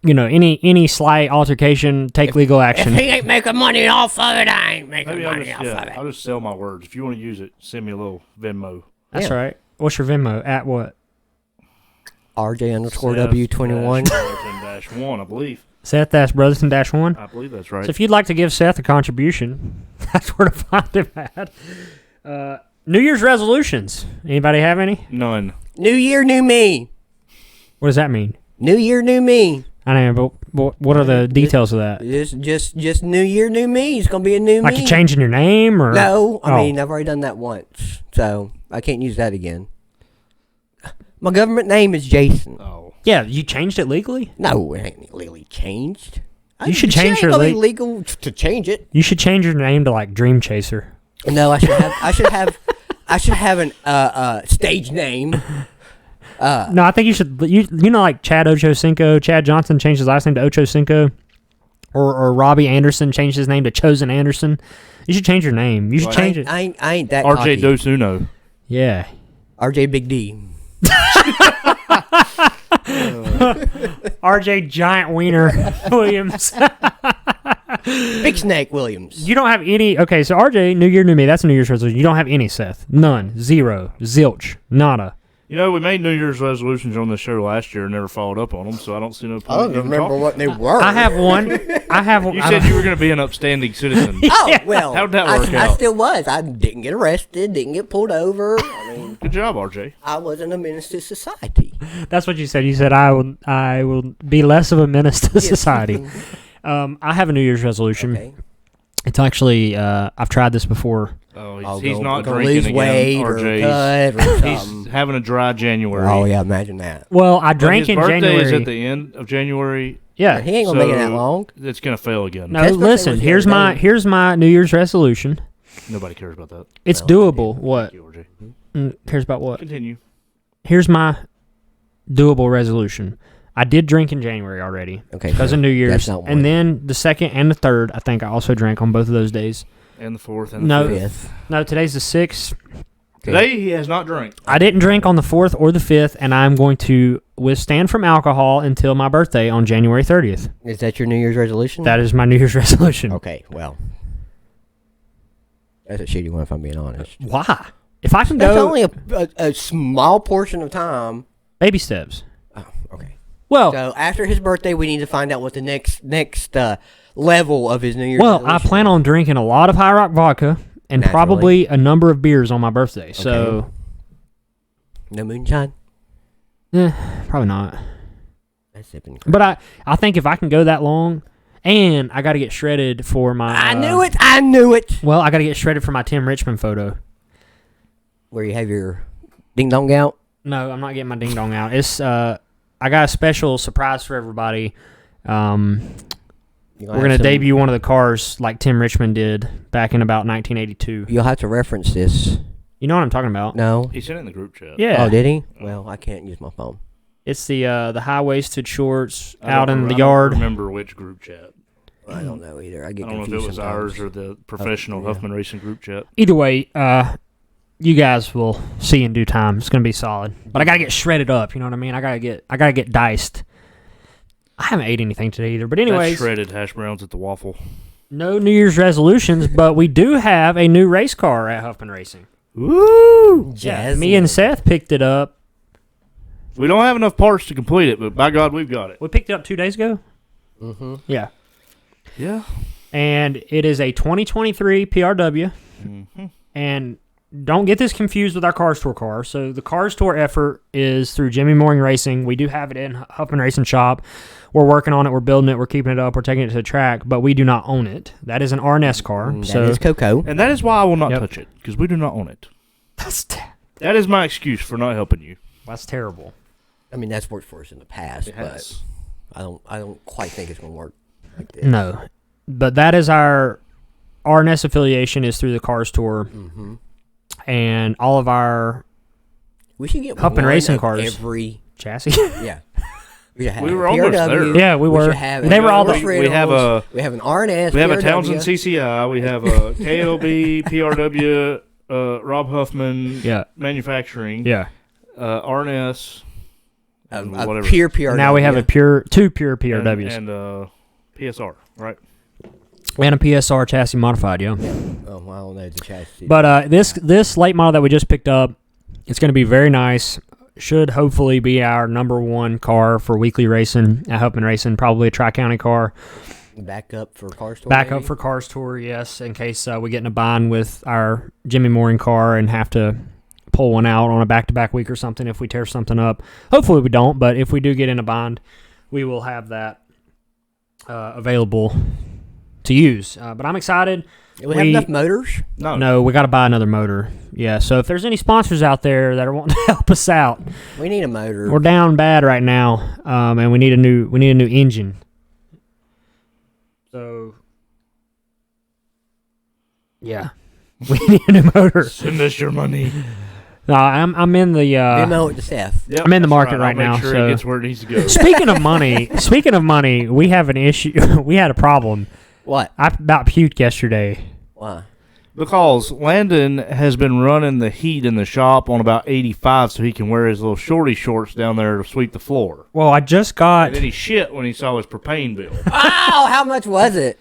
[SPEAKER 1] any slight altercation, take legal action.
[SPEAKER 2] If he ain't making money off of it, I ain't making
[SPEAKER 3] Maybe
[SPEAKER 2] money off of it.
[SPEAKER 3] I'll just sell my words. If you want to use it, send me a little Venmo.
[SPEAKER 1] That's right. What's your Venmo? At what?
[SPEAKER 2] RJ_W21.
[SPEAKER 3] Seth-Brotherton-1, I believe.
[SPEAKER 1] Seth-Brotherton-1?
[SPEAKER 3] I believe that's right.
[SPEAKER 1] So if you'd like to give Seth a contribution, that's where to find him at. New Year's resolutions. Anybody have any?
[SPEAKER 3] None.
[SPEAKER 2] New year, new me.
[SPEAKER 1] What does that mean?
[SPEAKER 2] New year, new me.
[SPEAKER 1] I don't know, but what are the details of that?
[SPEAKER 2] Just new year, new me. It's gonna be a new
[SPEAKER 1] Like
[SPEAKER 2] me.
[SPEAKER 1] you changing your name or
[SPEAKER 2] No, I mean I've already done that once, so I can't use that again. My government name is Jason.
[SPEAKER 3] Oh.
[SPEAKER 1] Yeah, you changed it legally?
[SPEAKER 2] No, it ain't legally changed.
[SPEAKER 1] You should change your
[SPEAKER 2] legal to change it.
[SPEAKER 1] You should change your name to like Dream Chaser.
[SPEAKER 2] No, I should have an stage name.
[SPEAKER 1] No, I think you should. You know, like Chad Ochocinco. Chad Johnson changed his last name to Ochocinco, or Robbie Anderson changed his name to Chosen Anderson. You should change your name. You should change it.
[SPEAKER 2] I ain't that.
[SPEAKER 3] RJ
[SPEAKER 2] cocky.
[SPEAKER 3] Dos Uno.
[SPEAKER 1] Yeah.
[SPEAKER 2] RJ Big D.
[SPEAKER 1] RJ Giant Wiener Williams.
[SPEAKER 2] Big Snake Williams.
[SPEAKER 1] You don't have any. Okay, so RJ, New Year, New Me. That's a New Year's resolution. You don't have any, Seth. None. Zero. Zilch. Nada.
[SPEAKER 3] You know, we made New Year's resolutions on this show last year and never followed up on them, so I don't see no point.
[SPEAKER 2] I don't
[SPEAKER 3] in
[SPEAKER 2] remember
[SPEAKER 3] talking.
[SPEAKER 2] what they were.
[SPEAKER 1] I have one. I have.
[SPEAKER 3] You said you were going to be an upstanding citizen.
[SPEAKER 2] Oh, well.
[SPEAKER 3] How'd that work
[SPEAKER 2] I
[SPEAKER 3] out?
[SPEAKER 2] still was. I didn't get arrested, didn't get pulled over. I mean,
[SPEAKER 3] Good job, RJ.
[SPEAKER 2] I wasn't a menace to society.
[SPEAKER 1] That's what you said. You said I will be less of a menace to society. I have a New Year's resolution.
[SPEAKER 2] Okay.
[SPEAKER 1] It's actually I've tried this before.
[SPEAKER 3] Oh, he's not
[SPEAKER 2] go
[SPEAKER 3] drinking
[SPEAKER 2] lose
[SPEAKER 3] again,
[SPEAKER 2] weight
[SPEAKER 3] RJ.
[SPEAKER 2] or cut or
[SPEAKER 3] He's
[SPEAKER 2] something.
[SPEAKER 3] having a dry January.
[SPEAKER 2] Oh, yeah, imagine that.
[SPEAKER 1] Well, I
[SPEAKER 3] But
[SPEAKER 1] drank
[SPEAKER 3] his
[SPEAKER 1] in
[SPEAKER 3] birthday
[SPEAKER 1] January.
[SPEAKER 3] is at the end of January.
[SPEAKER 1] Yeah.
[SPEAKER 2] He ain't going to make it that long.
[SPEAKER 3] It's going to fail again.
[SPEAKER 1] No,
[SPEAKER 2] That's what
[SPEAKER 1] listen.
[SPEAKER 2] they
[SPEAKER 1] Here's
[SPEAKER 2] was
[SPEAKER 1] my
[SPEAKER 2] saying.
[SPEAKER 1] here's my New Year's resolution.
[SPEAKER 3] Nobody cares about that.
[SPEAKER 1] It's
[SPEAKER 2] Well,
[SPEAKER 1] doable. What?
[SPEAKER 3] Thank you,
[SPEAKER 1] Cares about what?
[SPEAKER 3] Continue.
[SPEAKER 1] Here's my doable resolution. I did drink in January already
[SPEAKER 2] Okay.
[SPEAKER 1] because of New Year's,
[SPEAKER 2] That's not one.
[SPEAKER 1] and then the 2nd and the 3rd, I think I also drank on both of those days.
[SPEAKER 3] And the 4th and the
[SPEAKER 1] No.
[SPEAKER 3] 5th.
[SPEAKER 2] Fifth.
[SPEAKER 1] No, today's the 6th.
[SPEAKER 3] Today he has not drank.
[SPEAKER 1] I didn't drink on the 4th or the 5th, and I'm going to withstand from alcohol until my birthday on January 30th.
[SPEAKER 2] Is that your New Year's resolution?
[SPEAKER 1] That is my New Year's resolution.
[SPEAKER 2] Okay, well. That's a shitty one if I'm being honest.
[SPEAKER 1] Why? If I can
[SPEAKER 2] That's
[SPEAKER 1] go
[SPEAKER 2] only a small portion of time.
[SPEAKER 1] baby steps.
[SPEAKER 2] Oh, okay.
[SPEAKER 1] Well,
[SPEAKER 2] So after his birthday, we need to find out what the next level of his New Year's
[SPEAKER 1] well, I
[SPEAKER 2] resolution
[SPEAKER 1] plan on drinking a lot of High Rock vodka and
[SPEAKER 2] Naturally.
[SPEAKER 1] probably a number of beers on my birthday. So,
[SPEAKER 2] No moonshine?
[SPEAKER 1] probably not.
[SPEAKER 2] That's sipping.
[SPEAKER 1] But I think if I can go that long, and I got to get shredded for my.
[SPEAKER 2] I knew it!
[SPEAKER 1] Well, I got to get shredded for my Tim Richmond photo.
[SPEAKER 2] Where you have your ding dong out?
[SPEAKER 1] No, I'm not getting my ding dong out. It's I got a special surprise for everybody. We're gonna debut one of the cars like Tim Richmond did back in about 1982.
[SPEAKER 2] You'll have to reference this.
[SPEAKER 1] You know what I'm talking about?
[SPEAKER 2] No?
[SPEAKER 3] He sent it in the group chat.
[SPEAKER 1] Yeah.
[SPEAKER 2] Oh, did he? Well, I can't use my phone.
[SPEAKER 1] It's the high-waisted shorts
[SPEAKER 3] I
[SPEAKER 1] out
[SPEAKER 3] don't
[SPEAKER 1] in the
[SPEAKER 3] I don't
[SPEAKER 1] yard.
[SPEAKER 3] remember which group chat.
[SPEAKER 2] I don't know either. I get
[SPEAKER 3] I don't know if
[SPEAKER 2] confused
[SPEAKER 3] it was
[SPEAKER 2] sometimes.
[SPEAKER 3] ours or the professional
[SPEAKER 2] yeah.
[SPEAKER 3] Huffman Racing group chat.
[SPEAKER 1] Either way, you guys will see in due time. It's gonna be solid. But I gotta get shredded up. You know what I mean? I gotta get diced. I haven't ate anything today either. But
[SPEAKER 3] That's
[SPEAKER 1] anyways,
[SPEAKER 3] shredded hash browns at the waffle.
[SPEAKER 1] no New Year's resolutions, but we do have a new race car at Huffman Racing.
[SPEAKER 2] Woo!
[SPEAKER 1] Yeah, me and Seth picked it up.
[SPEAKER 3] We don't have enough parts to complete it, but by God, we've got it.
[SPEAKER 1] We picked it up 2 days ago.
[SPEAKER 2] Mm-hmm.
[SPEAKER 1] Yeah.
[SPEAKER 3] Yeah.
[SPEAKER 1] And it is a 2023 PRW.
[SPEAKER 3] Mm-hmm.
[SPEAKER 1] And don't get this confused with our Cars Tour car. So the Cars Tour effort is through Jimmy Mooring Racing. We do have it in Huffman Racing Shop. We're working on it. We're building it. We're keeping it up. We're taking it to the track. But we do not own it. That is an RNS car.
[SPEAKER 2] That is Coco.
[SPEAKER 3] And that is why I will not
[SPEAKER 1] Yep.
[SPEAKER 3] touch it, because we do not own it.
[SPEAKER 1] That's
[SPEAKER 3] That is my excuse for not helping you.
[SPEAKER 1] terrible.
[SPEAKER 2] I mean, that's worked for us in the past,
[SPEAKER 3] It
[SPEAKER 2] but
[SPEAKER 3] has.
[SPEAKER 2] I don't quite think it's going to work like this.
[SPEAKER 1] No. But that is our RNS affiliation is through the Cars Tour.
[SPEAKER 2] Mm-hmm.
[SPEAKER 1] And all of our
[SPEAKER 2] We should get
[SPEAKER 1] Huffman
[SPEAKER 2] one
[SPEAKER 1] Racing
[SPEAKER 2] of
[SPEAKER 1] cars.
[SPEAKER 2] every
[SPEAKER 1] chassis.
[SPEAKER 2] yeah. We
[SPEAKER 3] were almost there.
[SPEAKER 1] Yeah, we were.
[SPEAKER 2] should have
[SPEAKER 1] They were all
[SPEAKER 2] Elvis
[SPEAKER 1] the-
[SPEAKER 3] We have
[SPEAKER 2] Riddles.
[SPEAKER 3] a-
[SPEAKER 2] we have an RNS.
[SPEAKER 3] We have a
[SPEAKER 2] PRW.
[SPEAKER 3] Townsend CCI. We have a KLB, PRW, Rob Huffman
[SPEAKER 1] Yeah.
[SPEAKER 3] Manufacturing,
[SPEAKER 1] Yeah.
[SPEAKER 3] RNS.
[SPEAKER 2] A
[SPEAKER 3] whatever.
[SPEAKER 2] pure PRW.
[SPEAKER 1] Now we have two pure PRWs.
[SPEAKER 3] And PSR, right?
[SPEAKER 1] And a PSR chassis modified, yeah.
[SPEAKER 2] Oh, well, I don't know the chassis.
[SPEAKER 1] But this late model that we just picked up, it's going to be very nice. Should hopefully be our number one car for weekly racing at Huffman Racing, probably a Tri-County car.
[SPEAKER 2] Backup for Cars Tour.
[SPEAKER 1] Backup for Cars Tour, yes, in case we get in a bind with our Jimmy Mooring car and have to pull one out on a back-to-back week or something if we tear something up. Hopefully we don't, but if we do get in a bind, we will have that available to use. But I'm excited.
[SPEAKER 2] Do we have enough motors?
[SPEAKER 1] No, we got to buy another motor. Yeah, so if there's any sponsors out there that are wanting to help us out,
[SPEAKER 2] we need a motor.
[SPEAKER 1] We're down bad right now, and we need a new engine. So, yeah, we need a new motor.
[SPEAKER 3] Send us your money.
[SPEAKER 1] No, I'm in the
[SPEAKER 2] Demo it to Seth.
[SPEAKER 1] Yep, I'm in the market right now.
[SPEAKER 3] Make sure
[SPEAKER 1] so
[SPEAKER 3] it gets where it needs to go.
[SPEAKER 1] Speaking of money, we have an issue. We had a problem.
[SPEAKER 2] What?
[SPEAKER 1] I about puked yesterday.
[SPEAKER 2] Why?
[SPEAKER 3] Because Landon has been running the heat in the shop on about 85 so he can wear his little shorty shorts down there to sweep the floor.
[SPEAKER 1] Well, I just got...
[SPEAKER 3] And then he shit when he saw his propane bill.
[SPEAKER 2] Oh, how much was it?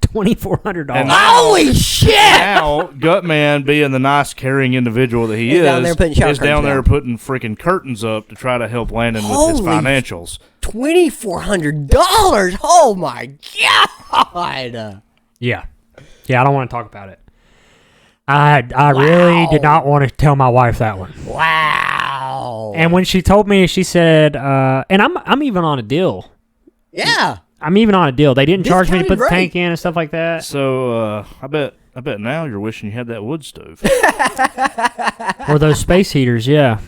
[SPEAKER 1] $2,400.
[SPEAKER 2] Holy shit!
[SPEAKER 3] Now, Gutman, being the nice, caring individual that he
[SPEAKER 2] He's
[SPEAKER 3] is,
[SPEAKER 2] down there putting shower
[SPEAKER 3] is down
[SPEAKER 2] curtains
[SPEAKER 3] there
[SPEAKER 2] out.
[SPEAKER 3] putting freaking curtains up to try to help Landon with his
[SPEAKER 2] Holy
[SPEAKER 3] financials.
[SPEAKER 2] $2,400! Oh my god!
[SPEAKER 1] Yeah, I don't want to talk about it. I really did not want to tell my wife that one.
[SPEAKER 2] Wow!
[SPEAKER 1] And when she told me, she said, and I'm even on a deal.
[SPEAKER 2] Yeah.
[SPEAKER 1] I'm even on a deal. They didn't charge me to put the
[SPEAKER 2] Discounted
[SPEAKER 1] tank in and stuff like that.
[SPEAKER 3] So I bet now you're wishing you had that wood stove.
[SPEAKER 1] Or those space heaters, yeah.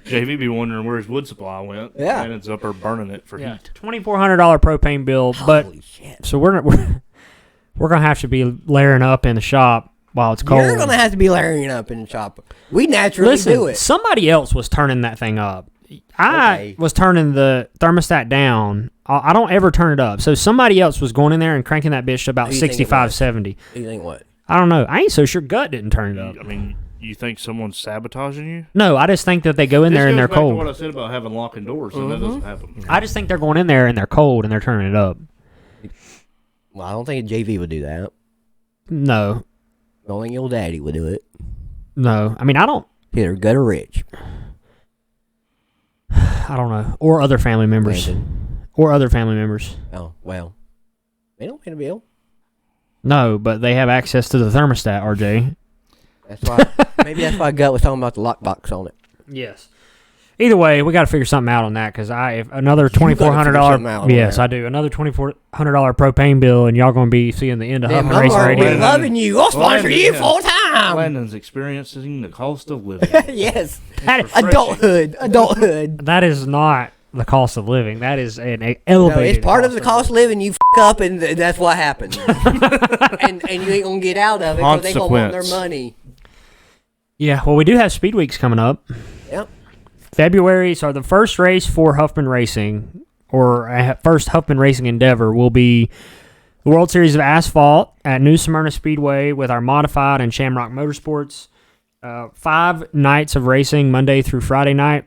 [SPEAKER 3] JV be wondering where his wood supply went.
[SPEAKER 2] Yeah.
[SPEAKER 3] And it's up there burning it for
[SPEAKER 1] Yeah,
[SPEAKER 3] heat.
[SPEAKER 1] $2,400 propane bill, but
[SPEAKER 2] Holy shit.
[SPEAKER 1] so we're gonna have to be layering up in the shop while it's cold.
[SPEAKER 2] You're gonna have to be layering up in the shop. We naturally
[SPEAKER 1] Listen,
[SPEAKER 2] do it.
[SPEAKER 1] somebody else was turning that thing up. I was turning the thermostat down. I don't ever turn it up. So somebody else was going in there and cranking that bitch to about
[SPEAKER 2] Who do you think it
[SPEAKER 1] 65,
[SPEAKER 2] was?
[SPEAKER 1] 70.
[SPEAKER 2] You think what?
[SPEAKER 1] I don't know. I ain't so sure Gut didn't turn it up.
[SPEAKER 3] I mean, you think someone's sabotaging you?
[SPEAKER 1] No, I just think that they go in there and they're
[SPEAKER 3] This goes back to
[SPEAKER 1] cold.
[SPEAKER 3] what I said about having locking doors, and that doesn't happen.
[SPEAKER 1] I just think they're going in there and they're cold and they're turning it up.
[SPEAKER 2] Well, I don't think JV would do that.
[SPEAKER 1] No.
[SPEAKER 2] I don't think your daddy would do it.
[SPEAKER 1] No. I mean, I don't
[SPEAKER 2] Either good or rich.
[SPEAKER 1] know. Or other family members.
[SPEAKER 2] Landon.
[SPEAKER 1] Or other family members.
[SPEAKER 2] Oh, well. They don't pay the bill.
[SPEAKER 1] No, but they have access to the thermostat, RJ.
[SPEAKER 2] That's why. Maybe that's why Gut was talking about the lockbox on it.
[SPEAKER 1] Yes. Either way, we got to figure something out on that because if another
[SPEAKER 2] gotta figure something out
[SPEAKER 1] $2,400.
[SPEAKER 2] on
[SPEAKER 1] Yes,
[SPEAKER 2] that.
[SPEAKER 1] I do. Another $2,400 propane bill, and y'all going to be seeing the end of
[SPEAKER 2] Damn,
[SPEAKER 1] Huffman Racing
[SPEAKER 2] we're
[SPEAKER 1] Radio.
[SPEAKER 2] loving you. I'll sponsor
[SPEAKER 3] Landon,
[SPEAKER 2] you
[SPEAKER 3] yeah.
[SPEAKER 2] full time.
[SPEAKER 3] Landon's experiencing the cost of living.
[SPEAKER 2] Yes.
[SPEAKER 1] That,
[SPEAKER 2] Adulthood.
[SPEAKER 1] that is not the cost of living. That is an
[SPEAKER 2] No,
[SPEAKER 1] elevated.
[SPEAKER 2] it's part of the cost of living. You up, and that's what happens. and you ain't gonna get out of it because they gonna want their money.
[SPEAKER 1] Yeah. Well, we do have Speed Weeks coming up.
[SPEAKER 2] Yep.
[SPEAKER 1] February. So the first race for Huffman Racing, or first Huffman Racing endeavor, will be the World Series of Asphalt at New Smyrna Speedway with our modified and Shamrock Motorsports. 5 nights of racing, Monday through Friday night.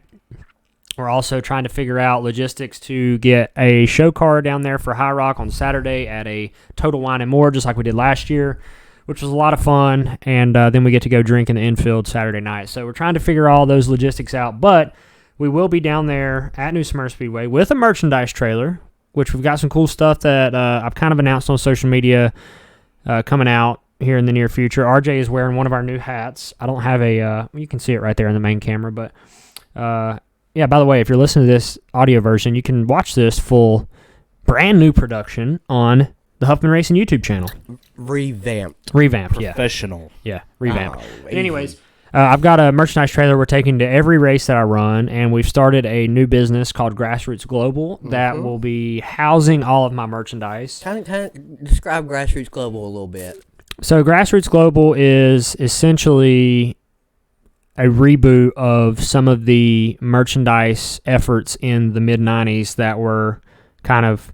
[SPEAKER 1] We're also trying to figure out logistics to get a show car down there for High Rock on Saturday at a Total Wine and More, just like we did last year, which was a lot of fun. And then we get to go drink in the infield Saturday night. So we're trying to figure all those logistics out. But we will be down there at New Smyrna Speedway with a merchandise trailer, which we've got some cool stuff that I've kind of announced on social media coming out here in the near future. RJ is wearing one of our new hats. I don't have a, you can see it right there in the main camera, but yeah, by the way, if you're listening to this audio version, you can watch this full brand new production on the Huffman Racing YouTube channel.
[SPEAKER 2] Revamped,
[SPEAKER 1] yeah.
[SPEAKER 3] Professional.
[SPEAKER 1] Yeah, revamped.
[SPEAKER 2] Oh,
[SPEAKER 1] But anyways, I've got a merchandise trailer we're taking to every race that I run, and we've started a new business called Grassroots Global that will be housing all of my merchandise.
[SPEAKER 2] kind of describe Grassroots Global a little bit.
[SPEAKER 1] So Grassroots Global is essentially a reboot of some of the merchandise efforts in the mid-'90s that were kind of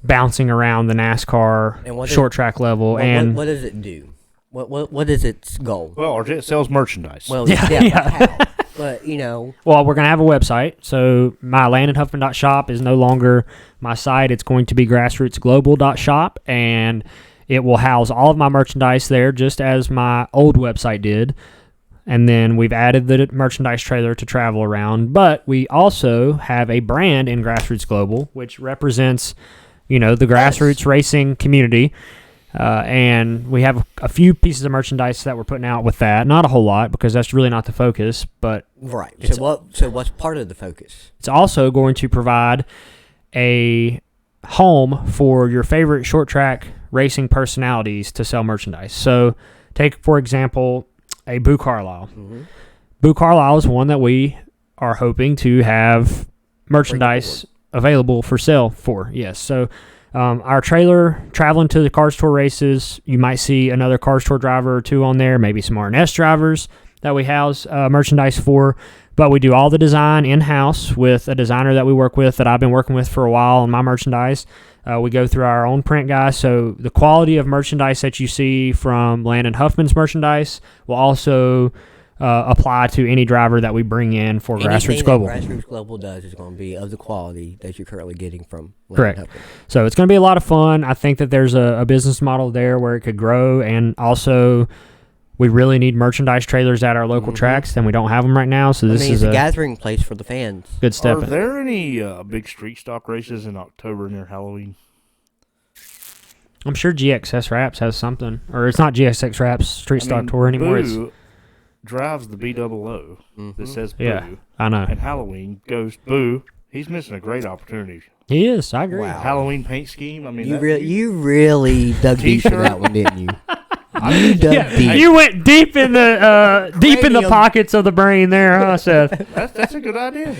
[SPEAKER 1] bouncing around the NASCAR
[SPEAKER 2] And
[SPEAKER 1] short track level.
[SPEAKER 2] What does it do? What is its goal?
[SPEAKER 3] Well, RJ sells merchandise.
[SPEAKER 2] Well,
[SPEAKER 1] Yeah,
[SPEAKER 2] yeah.
[SPEAKER 1] yeah.
[SPEAKER 2] How? But,
[SPEAKER 1] Well, we're going to have a website. So my landonhuffman.shop is no longer my site. It's going to be grassrootsglobal.shop, and it will house all of my merchandise there, just as my old website did. And then we've added the merchandise trailer to travel around. But we also have a brand in Grassroots Global, which represents, the grassroots racing community. And we have a few pieces of merchandise that we're putting out with that. Not a whole lot, because that's really not the focus. But
[SPEAKER 2] right. So what's part of the focus?
[SPEAKER 1] It's also going to provide a home for your favorite short track racing personalities to sell merchandise. So take, for example, a Boo Carlisle. Mm-hmm. Boo Carlisle is one that we are hoping to have merchandise available for sale for. Yes. So our trailer traveling to the Cars Tour races, you might see another Cars Tour driver or two on there, maybe some R&S drivers that we house merchandise for. But we do all the design in-house with a designer that we work with that I've been working with for a while on my merchandise. We go through our own print guys, so the quality of merchandise that you see from Landon Huffman's merchandise will also apply to any driver that we bring in for Grassroots Global.
[SPEAKER 2] Grassroots Global does is going to be of the quality that you're currently getting from Landon
[SPEAKER 1] Correct.
[SPEAKER 2] Huffman.
[SPEAKER 1] So it's going to be a lot of fun. I think that there's a business model there where it could grow, and also we really need merchandise trailers at our local tracks, and we don't have them right now. So this is
[SPEAKER 2] a gathering place for the fans.
[SPEAKER 1] Good step.
[SPEAKER 3] Are there any big street stock races in October near Halloween?
[SPEAKER 1] I'm sure GXS Wraps has something, or it's not GXS Wraps Street Stock Tour anymore.
[SPEAKER 3] Boo drives the B-double-O that says Boo.
[SPEAKER 1] Yeah, I know.
[SPEAKER 3] And Halloween goes Boo. He's missing a great opportunity.
[SPEAKER 1] He is. I agree.
[SPEAKER 2] Wow.
[SPEAKER 3] Halloween paint scheme. I mean,
[SPEAKER 2] you really dug deep for that one, didn't you?
[SPEAKER 1] You went deep in the pockets of the brain there, huh, Seth?
[SPEAKER 3] That's a good idea.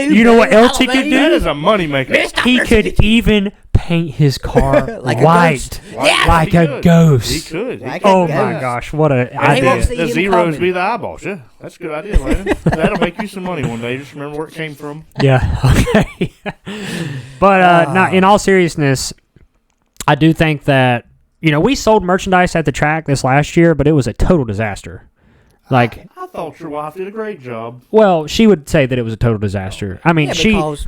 [SPEAKER 1] You know what else he could do?
[SPEAKER 3] That is a moneymaker.
[SPEAKER 1] He could even paint his car
[SPEAKER 2] like
[SPEAKER 1] white, like a ghost.
[SPEAKER 3] He could.
[SPEAKER 2] Like
[SPEAKER 1] Oh my gosh, what an idea!
[SPEAKER 3] The zeros be the eyeballs. Yeah, that's a good idea, Landon. That'll make you some money one day. Just remember where it came from.
[SPEAKER 1] Yeah, okay. But now, in all seriousness, I do think that we sold merchandise at the track this last year, but it was a total disaster. Like,
[SPEAKER 3] I thought your wife did a great job.
[SPEAKER 1] Well, she would say that it was a total disaster. I mean,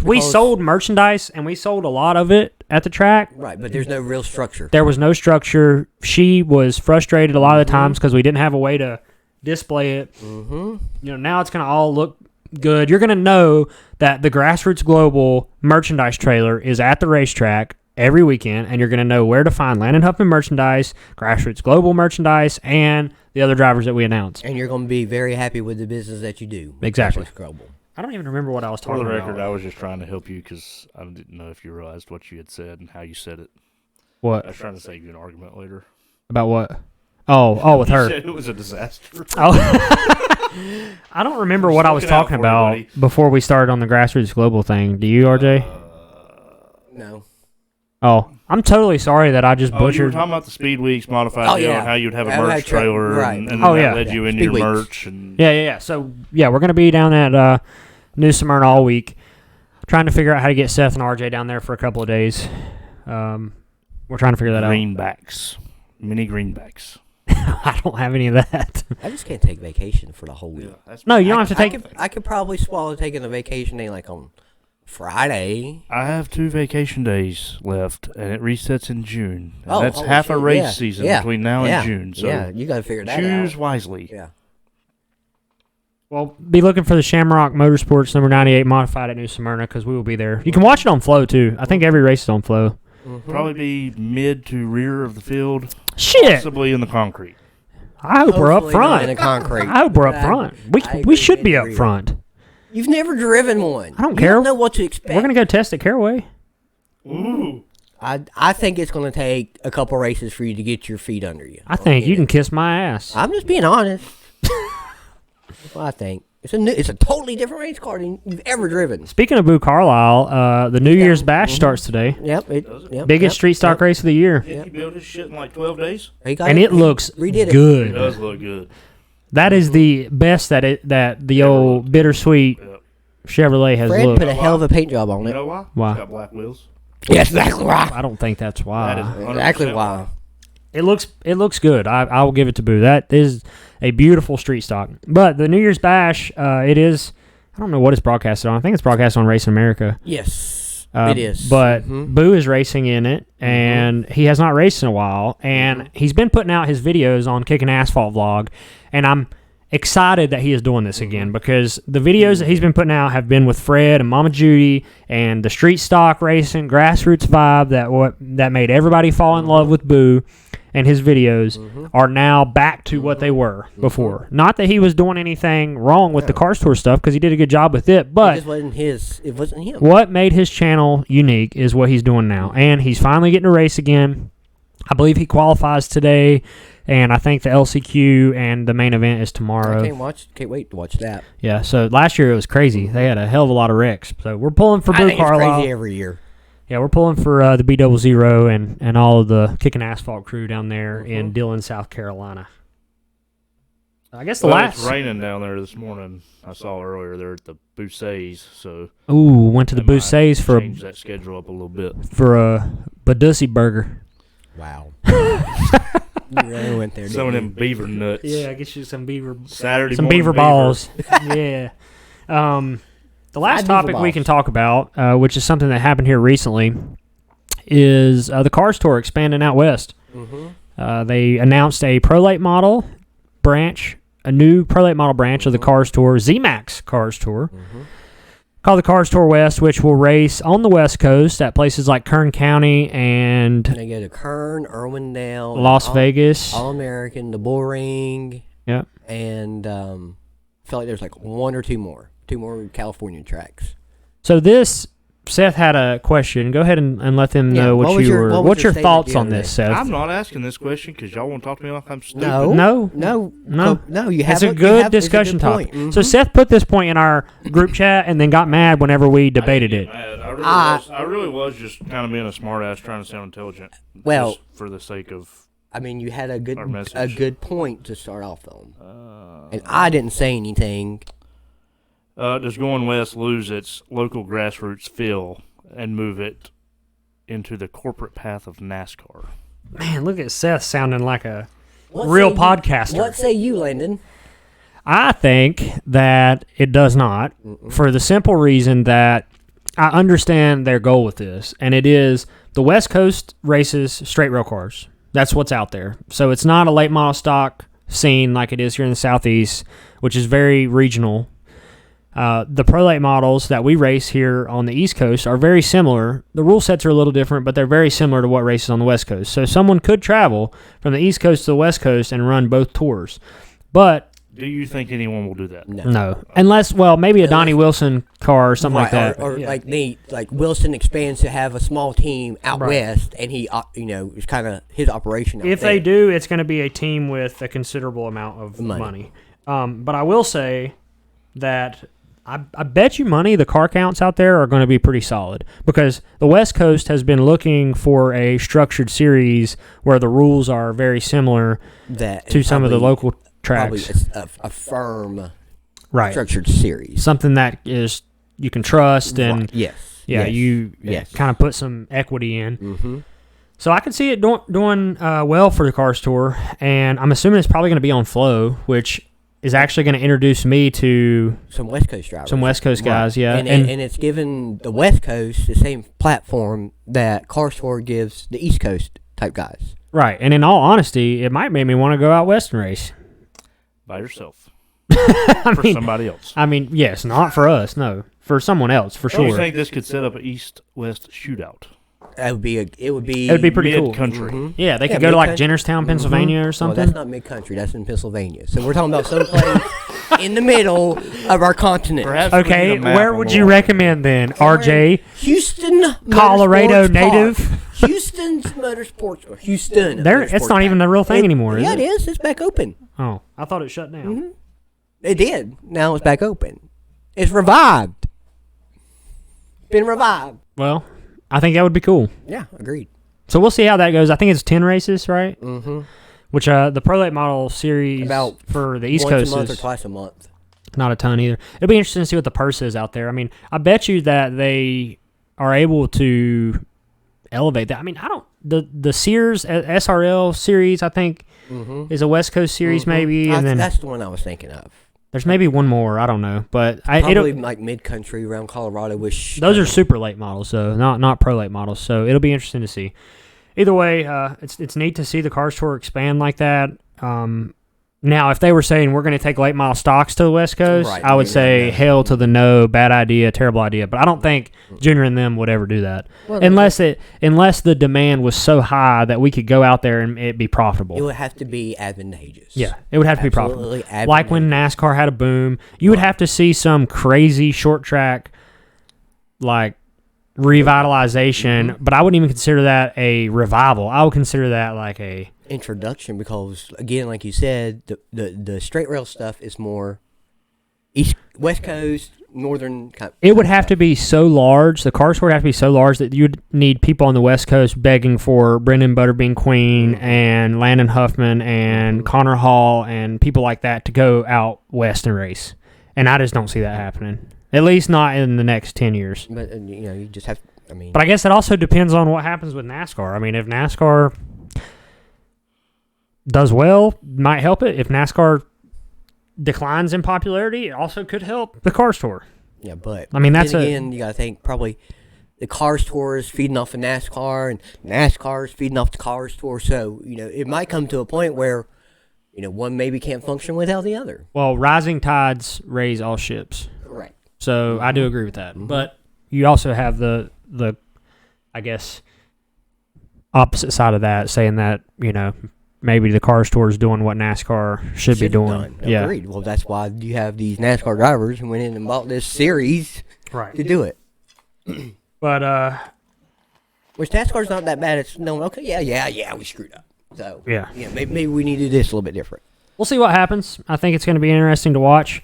[SPEAKER 1] we sold merchandise, and we sold a lot of it at the track.
[SPEAKER 2] Right, but there's no real structure.
[SPEAKER 1] There was no structure. She was frustrated a lot of the times because we didn't have a way to display it. Mm-hmm. Now it's going to all look good. You're going to know that the Grassroots Global merchandise trailer is at the racetrack every weekend, and you're going to know where to find Landon Huffman merchandise, Grassroots Global merchandise, and the other drivers that we announce.
[SPEAKER 2] And you're going to be very happy with the business that you do.
[SPEAKER 1] Exactly.
[SPEAKER 2] Global.
[SPEAKER 1] I don't even remember what I was talking about.
[SPEAKER 3] For the record, I was just trying to help you because I didn't know if you realized what you had said and how you said it.
[SPEAKER 1] What?
[SPEAKER 3] I was trying to save you an argument later.
[SPEAKER 1] About what? Oh, with her.
[SPEAKER 3] You said it was a disaster.
[SPEAKER 1] Oh. I don't remember what I was talking about before we started on the Grassroots Global thing. Do you, RJ?
[SPEAKER 2] No.
[SPEAKER 1] Oh, I'm totally sorry that I just butchered.
[SPEAKER 3] You were talking about the Speed Weeks modified deal and how you'd have a merch trailer,
[SPEAKER 2] right.
[SPEAKER 3] and then
[SPEAKER 1] that
[SPEAKER 3] led you into your merch. And
[SPEAKER 1] Yeah. So, we're going to be down at New Smyrna all week, trying to figure out how to get Seth and RJ down there for a couple of days. We're trying to figure that
[SPEAKER 3] Greenbacks. Mini greenbacks.
[SPEAKER 1] I don't have any of that.
[SPEAKER 2] I just can't take vacation for the whole week.
[SPEAKER 3] Yeah,
[SPEAKER 1] no, you don't have to take it.
[SPEAKER 2] I could probably swallow taking a vacation day like on Friday.
[SPEAKER 3] I have 2 vacation days left, and it resets in June. And that's half a race season between now and June. So
[SPEAKER 2] you got to figure that out.
[SPEAKER 3] Choose wisely.
[SPEAKER 2] Yeah.
[SPEAKER 1] Well, be looking for the Shamrock Motorsports number 98 modified at New Smyrna because we will be there. You can watch it on Flow, too. I think every race is on Flow.
[SPEAKER 2] Mm-hmm.
[SPEAKER 3] Probably be mid to rear of the field.
[SPEAKER 1] Shit.
[SPEAKER 3] Possibly in the concrete.
[SPEAKER 1] I hope we're up front.
[SPEAKER 2] In the concrete.
[SPEAKER 1] I hope we're up front. We should be up front.
[SPEAKER 2] You've never driven one.
[SPEAKER 1] I don't care.
[SPEAKER 2] You don't know what to expect.
[SPEAKER 1] We're going to go test at Caraway.
[SPEAKER 3] Ooh.
[SPEAKER 2] I think it's going to take a couple races for you to get your feet under you.
[SPEAKER 1] I think you can kiss my ass.
[SPEAKER 2] I'm just being honest. That's what I think. It's a totally different race car than you've ever driven.
[SPEAKER 1] Speaking of Boo Carlisle, the New Year's Bash starts today.
[SPEAKER 2] Yep.
[SPEAKER 1] Biggest street stock race of the year.
[SPEAKER 3] Did he build his shit in like 12 days?
[SPEAKER 1] And it looks good.
[SPEAKER 3] It does look good.
[SPEAKER 1] That is the best that the old bittersweet Chevrolet has
[SPEAKER 2] Fred
[SPEAKER 1] looked.
[SPEAKER 2] put a hell of a paint job on it.
[SPEAKER 3] You know why?
[SPEAKER 1] Why?
[SPEAKER 3] It's got black wheels.
[SPEAKER 2] Yes, exactly why.
[SPEAKER 1] I don't think that's why.
[SPEAKER 3] That is 100%
[SPEAKER 2] Exactly why.
[SPEAKER 1] It looks good. I will give it to Boo. That is a beautiful street stock. But the New Year's Bash, it is. I don't know what it's broadcasted on. I think it's broadcast on Racing America.
[SPEAKER 2] Yes, it is.
[SPEAKER 1] But Boo is racing in it, and he has not raced in a while. And he's been putting out his videos on Kicking Asphalt Vlog, and I'm excited that he is doing this again because the videos that he's been putting out have been with Fred and Mama Judy and the street stock racing, grassroots vibe that made everybody fall in love with Boo, and his videos are now back to what they were before. Not that he was doing anything wrong with the Cars Tour stuff because he did a good job with it, but
[SPEAKER 2] it wasn't him.
[SPEAKER 1] What made his channel unique is what he's doing now, and he's finally getting to race again. I believe he qualifies today. And I think the LCQ and the main event is tomorrow.
[SPEAKER 2] Can't wait to watch that.
[SPEAKER 1] Yeah, so last year it was crazy. They had a hell of a lot of wrecks. So we're pulling for Boo Carlisle.
[SPEAKER 2] It's crazy every year.
[SPEAKER 1] Yeah, we're pulling for the B00 and all of the Kicking Asphalt crew down there in Dillon, South Carolina. I guess
[SPEAKER 3] it's raining down there this morning. I saw earlier they're at the Boussays, so
[SPEAKER 1] went to the Boussays for
[SPEAKER 3] change that schedule up a little bit
[SPEAKER 1] for a Badussy burger.
[SPEAKER 2] Wow. You really went there.
[SPEAKER 3] Some of them beaver nuts.
[SPEAKER 1] Yeah, I guess you some beaver
[SPEAKER 3] beaver
[SPEAKER 1] balls. Yeah. The last topic we can talk about, which is something that happened here recently, is the Cars Tour expanding out west. They announced a Pro Late model branch, a new Pro Late model branch of the Cars Tour, Z-Max Cars Tour, called the Cars Tour West, which will race on the West Coast at places like Kern County and
[SPEAKER 2] they go to Kern, Irwindale,
[SPEAKER 1] Las Vegas,
[SPEAKER 2] All American, the Bull Ring.
[SPEAKER 1] Yep.
[SPEAKER 2] And I feel like there's like one or two more California tracks. So
[SPEAKER 1] this, Seth had a question. Go ahead and let them know what's your thoughts on this, Seth.
[SPEAKER 3] I'm not asking this question because y'all want to talk to me like I'm stupid.
[SPEAKER 2] No.
[SPEAKER 1] It's a good discussion topic. So Seth put this point in our group chat and then got mad whenever we debated it.
[SPEAKER 3] I really was just kind of being a smartass trying to sound intelligent.
[SPEAKER 2] Well,
[SPEAKER 3] just for the sake of.
[SPEAKER 2] I mean, you had a good point to start off on, and I didn't say anything.
[SPEAKER 3] Does Going West lose its local grassroots feel and move it into the corporate path of NASCAR?
[SPEAKER 1] Man, look at Seth sounding like a real podcaster.
[SPEAKER 2] What say you, Landon?
[SPEAKER 1] I think that it does not, for the simple reason that I understand their goal with this, and it is the West Coast races straight rail cars. That's what's out there. So it's not a late model stock scene like it is here in the Southeast, which is very regional. The Pro Late models that we race here on the East Coast are very similar. The rule sets are a little different, but they're very similar to what races on the West Coast. So someone could travel from the East Coast to the West Coast and run both tours. But
[SPEAKER 3] do you think anyone will do that?
[SPEAKER 1] No. Unless, maybe a Donnie Wilson car or something like that.
[SPEAKER 2] Or like Wilson expands to have a small team out west, and he, it's kind of his operation out
[SPEAKER 1] If
[SPEAKER 2] there.
[SPEAKER 1] they do, it's going to be a team with a considerable amount of money. But I will say that I bet you money the car counts out there are going to be pretty solid because the West Coast has been looking for a structured series where the rules are very similar to some of the local tracks.
[SPEAKER 2] Probably a firm, structured series.
[SPEAKER 1] Something that is you can trust and you kind of put some equity in.
[SPEAKER 2] Mm-hmm.
[SPEAKER 1] So I could see it doing well for the Cars Tour, and I'm assuming it's probably going to be on Flow, which is actually going to introduce me to
[SPEAKER 2] some West Coast drivers.
[SPEAKER 1] Some West Coast guys, yeah.
[SPEAKER 2] And it's given the West Coast the same platform that Cars Tour gives the East Coast type guys.
[SPEAKER 1] Right, and in all honesty, it might make me want to go out west and race.
[SPEAKER 3] By yourself.
[SPEAKER 1] For
[SPEAKER 3] somebody else.
[SPEAKER 1] I mean, yes, not for us, no. For someone else, for sure.
[SPEAKER 3] Do you think this could set up an East-West shootout?
[SPEAKER 2] It would be
[SPEAKER 1] pretty cool.
[SPEAKER 3] Mid-country.
[SPEAKER 2] Mm-hmm.
[SPEAKER 1] Yeah, they could go to like Jennerstown, Pennsylvania or something.
[SPEAKER 2] Well, that's not mid-country. That's in Pennsylvania. So we're talking about some place in the middle of our continent.
[SPEAKER 1] Okay, where would you recommend then? RJ?
[SPEAKER 2] Houston,
[SPEAKER 1] Colorado native?
[SPEAKER 2] Houston's Motorsports. Or Houston.
[SPEAKER 1] It's not even the real thing anymore, is it?
[SPEAKER 2] Yeah, it is. It's back open.
[SPEAKER 1] Oh, I thought it shut down.
[SPEAKER 2] Mm-hmm. It did. Now it's back open. It's revived. Been revived.
[SPEAKER 1] Well, I think that would be cool.
[SPEAKER 2] Yeah, agreed.
[SPEAKER 1] So we'll see how that goes. I think it's 10 races, right?
[SPEAKER 2] Mm-hmm.
[SPEAKER 1] Which the Pro Late model series for the East Coast
[SPEAKER 2] once a month
[SPEAKER 1] is
[SPEAKER 2] or twice a month.
[SPEAKER 1] Not a ton either. It'll be interesting to see what the purse is out there. I mean, I bet you that they are able to elevate that. I mean, the Sears SRL series, I think, is a West Coast series maybe, and then
[SPEAKER 2] that's the one I was thinking of.
[SPEAKER 1] There's maybe one more, I don't know, but
[SPEAKER 2] probably like mid-country around Colorado.
[SPEAKER 1] Those are super late models, so not pro late models. So it'll be interesting to see. Either way, it's neat to see the Cars Tour expand like that. Now, if they were saying we're going to take late model stocks to the West Coast, right, I would say hell to the no, bad idea, terrible idea. But I don't think Junior and them would ever do that, unless the demand was so high that we could go out there and it be profitable.
[SPEAKER 2] It would have to be advantageous.
[SPEAKER 1] Yeah, it would have to be profitable. Like when NASCAR had a boom, you would have to see some crazy short track like revitalization, but I wouldn't even consider that a revival. I would consider that like a
[SPEAKER 2] introduction, because again, like you said, the straight rail stuff is more West Coast, northern.
[SPEAKER 1] It would have to be so large. The Cars Tour would have to be so large that you'd need people on the West Coast begging for Brendan Butterbean Queen and Landon Huffman and Connor Hall and people like that to go out west and race. And I just don't see that happening. At least not in the next 10 years.
[SPEAKER 2] But you just have.
[SPEAKER 1] But I guess it also depends on what happens with NASCAR. I mean, if NASCAR does well, might help it. If NASCAR declines in popularity, it also could help the Cars Tour.
[SPEAKER 2] Yeah, but
[SPEAKER 1] I mean,
[SPEAKER 2] again, you got to think probably the Cars Tour is feeding off of NASCAR, and NASCAR is feeding off the Cars Tour. So it might come to a point where one maybe can't function without the other.
[SPEAKER 1] Well, rising tides raise all ships.
[SPEAKER 2] Correct.
[SPEAKER 1] So I do agree with that. But you also have the I guess opposite side of that, saying that maybe the Cars Tour is doing what NASCAR should be doing. Yeah.
[SPEAKER 2] Agreed. Well, that's why you have these NASCAR drivers who went in and bought this series to do it.
[SPEAKER 1] But
[SPEAKER 2] which NASCAR's not that bad. It's no, okay, yeah, we screwed up. So
[SPEAKER 1] yeah,
[SPEAKER 2] maybe we need to do this a little bit different.
[SPEAKER 1] We'll see what happens. I think it's going to be interesting to watch.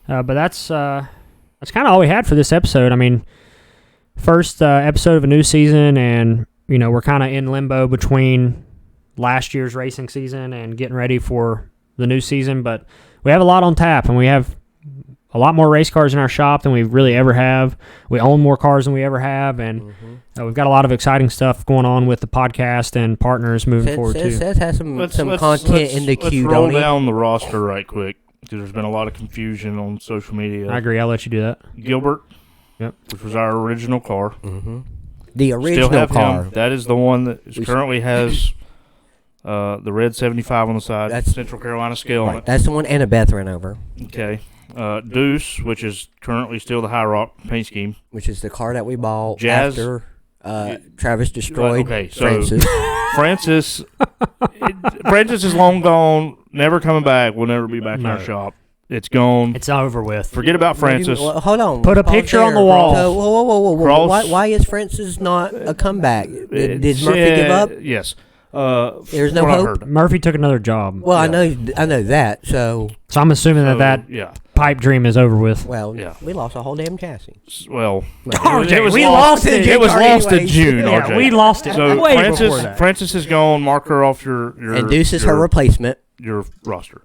[SPEAKER 1] But that's kind of all we had for this episode. I mean, first episode of a new season, and we're kind of in limbo between last year's racing season and getting ready for the new season, but we have a lot on tap, and we have a lot more race cars in our shop than we really ever have. We own more cars than we ever have, and we've got a lot of exciting stuff going on with the podcast and partners moving forward too.
[SPEAKER 2] Seth has some content in the queue.
[SPEAKER 3] Let's roll down the roster right quick, because there's been a lot of confusion on social media.
[SPEAKER 1] I agree. I'll let you do that.
[SPEAKER 3] Gilbert,
[SPEAKER 1] yep,
[SPEAKER 3] which was our original car.
[SPEAKER 2] The original car.
[SPEAKER 3] That is the one that currently has the red 75 on the side. That's Central Carolina scale on it.
[SPEAKER 2] That's the one Annabeth ran over.
[SPEAKER 3] Okay. Deuce, which is currently still the High Rock paint scheme.
[SPEAKER 2] Which is the car that we bought after Travis destroyed
[SPEAKER 3] Francis. Francis is long gone, never coming back, will never be back in our shop. It's gone.
[SPEAKER 1] It's over with.
[SPEAKER 3] Forget about Francis.
[SPEAKER 2] Hold on.
[SPEAKER 1] Put a picture on the wall.
[SPEAKER 2] So, whoa. Why is Francis not a comeback? Did Murphy give up?
[SPEAKER 3] Yes.
[SPEAKER 2] There's no hope.
[SPEAKER 1] Murphy took another job.
[SPEAKER 2] Well, yeah. I know that. So
[SPEAKER 1] I'm assuming that pipe dream is over with.
[SPEAKER 2] Well, we lost a whole damn chassis.
[SPEAKER 3] Well,
[SPEAKER 1] we lost it.
[SPEAKER 3] It was lost in June.
[SPEAKER 1] Yeah, we lost it.
[SPEAKER 3] So
[SPEAKER 1] way before that.
[SPEAKER 3] Francis is gone. Mark her off your
[SPEAKER 2] and Deuce is her replacement.
[SPEAKER 3] Your roster.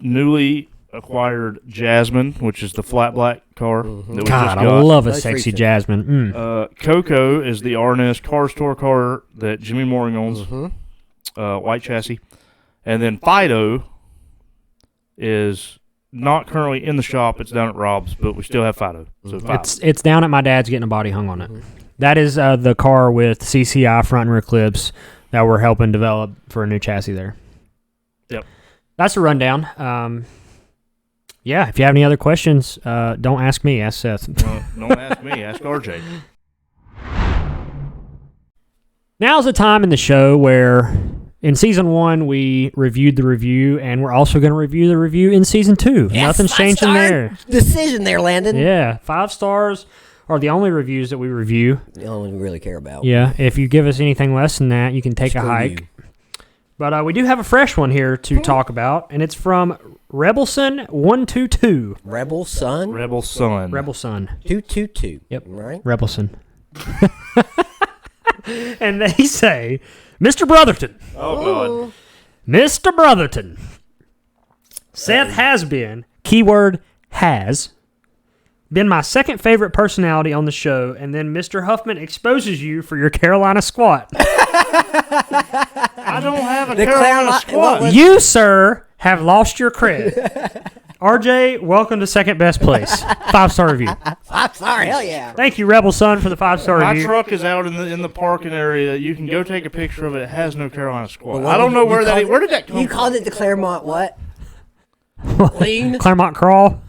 [SPEAKER 3] Newly acquired Jasmine, which is the flat black car. That we
[SPEAKER 1] God,
[SPEAKER 3] just
[SPEAKER 1] I love a sexy Jasmine.
[SPEAKER 3] Coco is the RNS Car Store car that Jimmy Mooring owns. White chassis. And then Fido is not currently in the shop. It's down at Rob's, but we still have Fido. So
[SPEAKER 1] it's down at my dad's getting a body hung on it. That is the car with CCI front and rear clips that we're helping develop for a new chassis there.
[SPEAKER 3] Yep.
[SPEAKER 1] That's a rundown. Yeah, if you have any other questions, don't ask me. Ask Seth.
[SPEAKER 3] Don't ask me. Ask RJ.
[SPEAKER 1] Now's the time in the show where in Season 1 we reviewed the review, and we're also going to review the review in Season 2.
[SPEAKER 2] Yes,
[SPEAKER 1] Nothing's changing there.
[SPEAKER 2] Decision there, Landon.
[SPEAKER 1] Yeah, 5 stars are the only reviews that we review.
[SPEAKER 2] The only one we really care about.
[SPEAKER 1] Yeah, if you give us anything less than that, you can take a hike. You. But we do have a fresh one here to talk about, and it's from Rebelson122.
[SPEAKER 2] Rebel Sun?
[SPEAKER 3] Rebelson.
[SPEAKER 2] 222.
[SPEAKER 1] Yep.
[SPEAKER 2] Right?
[SPEAKER 1] Rebelson. And they say, Mr. Brotherton.
[SPEAKER 3] Oh, God.
[SPEAKER 1] Mr. Brotherton. Seth has been, keyword has, been my second favorite personality on the show, and then Mr. Huffman exposes you for your Carolina squat.
[SPEAKER 3] I don't have a Carolina squat.
[SPEAKER 1] You, sir, have lost your cred. RJ, welcome to second best place. 5-star review.
[SPEAKER 2] 5-star, hell yeah.
[SPEAKER 1] Thank you, Rebel Son, for the 5-star
[SPEAKER 3] My
[SPEAKER 1] review.
[SPEAKER 3] truck is out in the parking area. You can go take a picture of it. It has no Carolina squat. I don't know where did that come from?
[SPEAKER 2] You called it the Claremont what? Clean?
[SPEAKER 1] Claremont Crawl.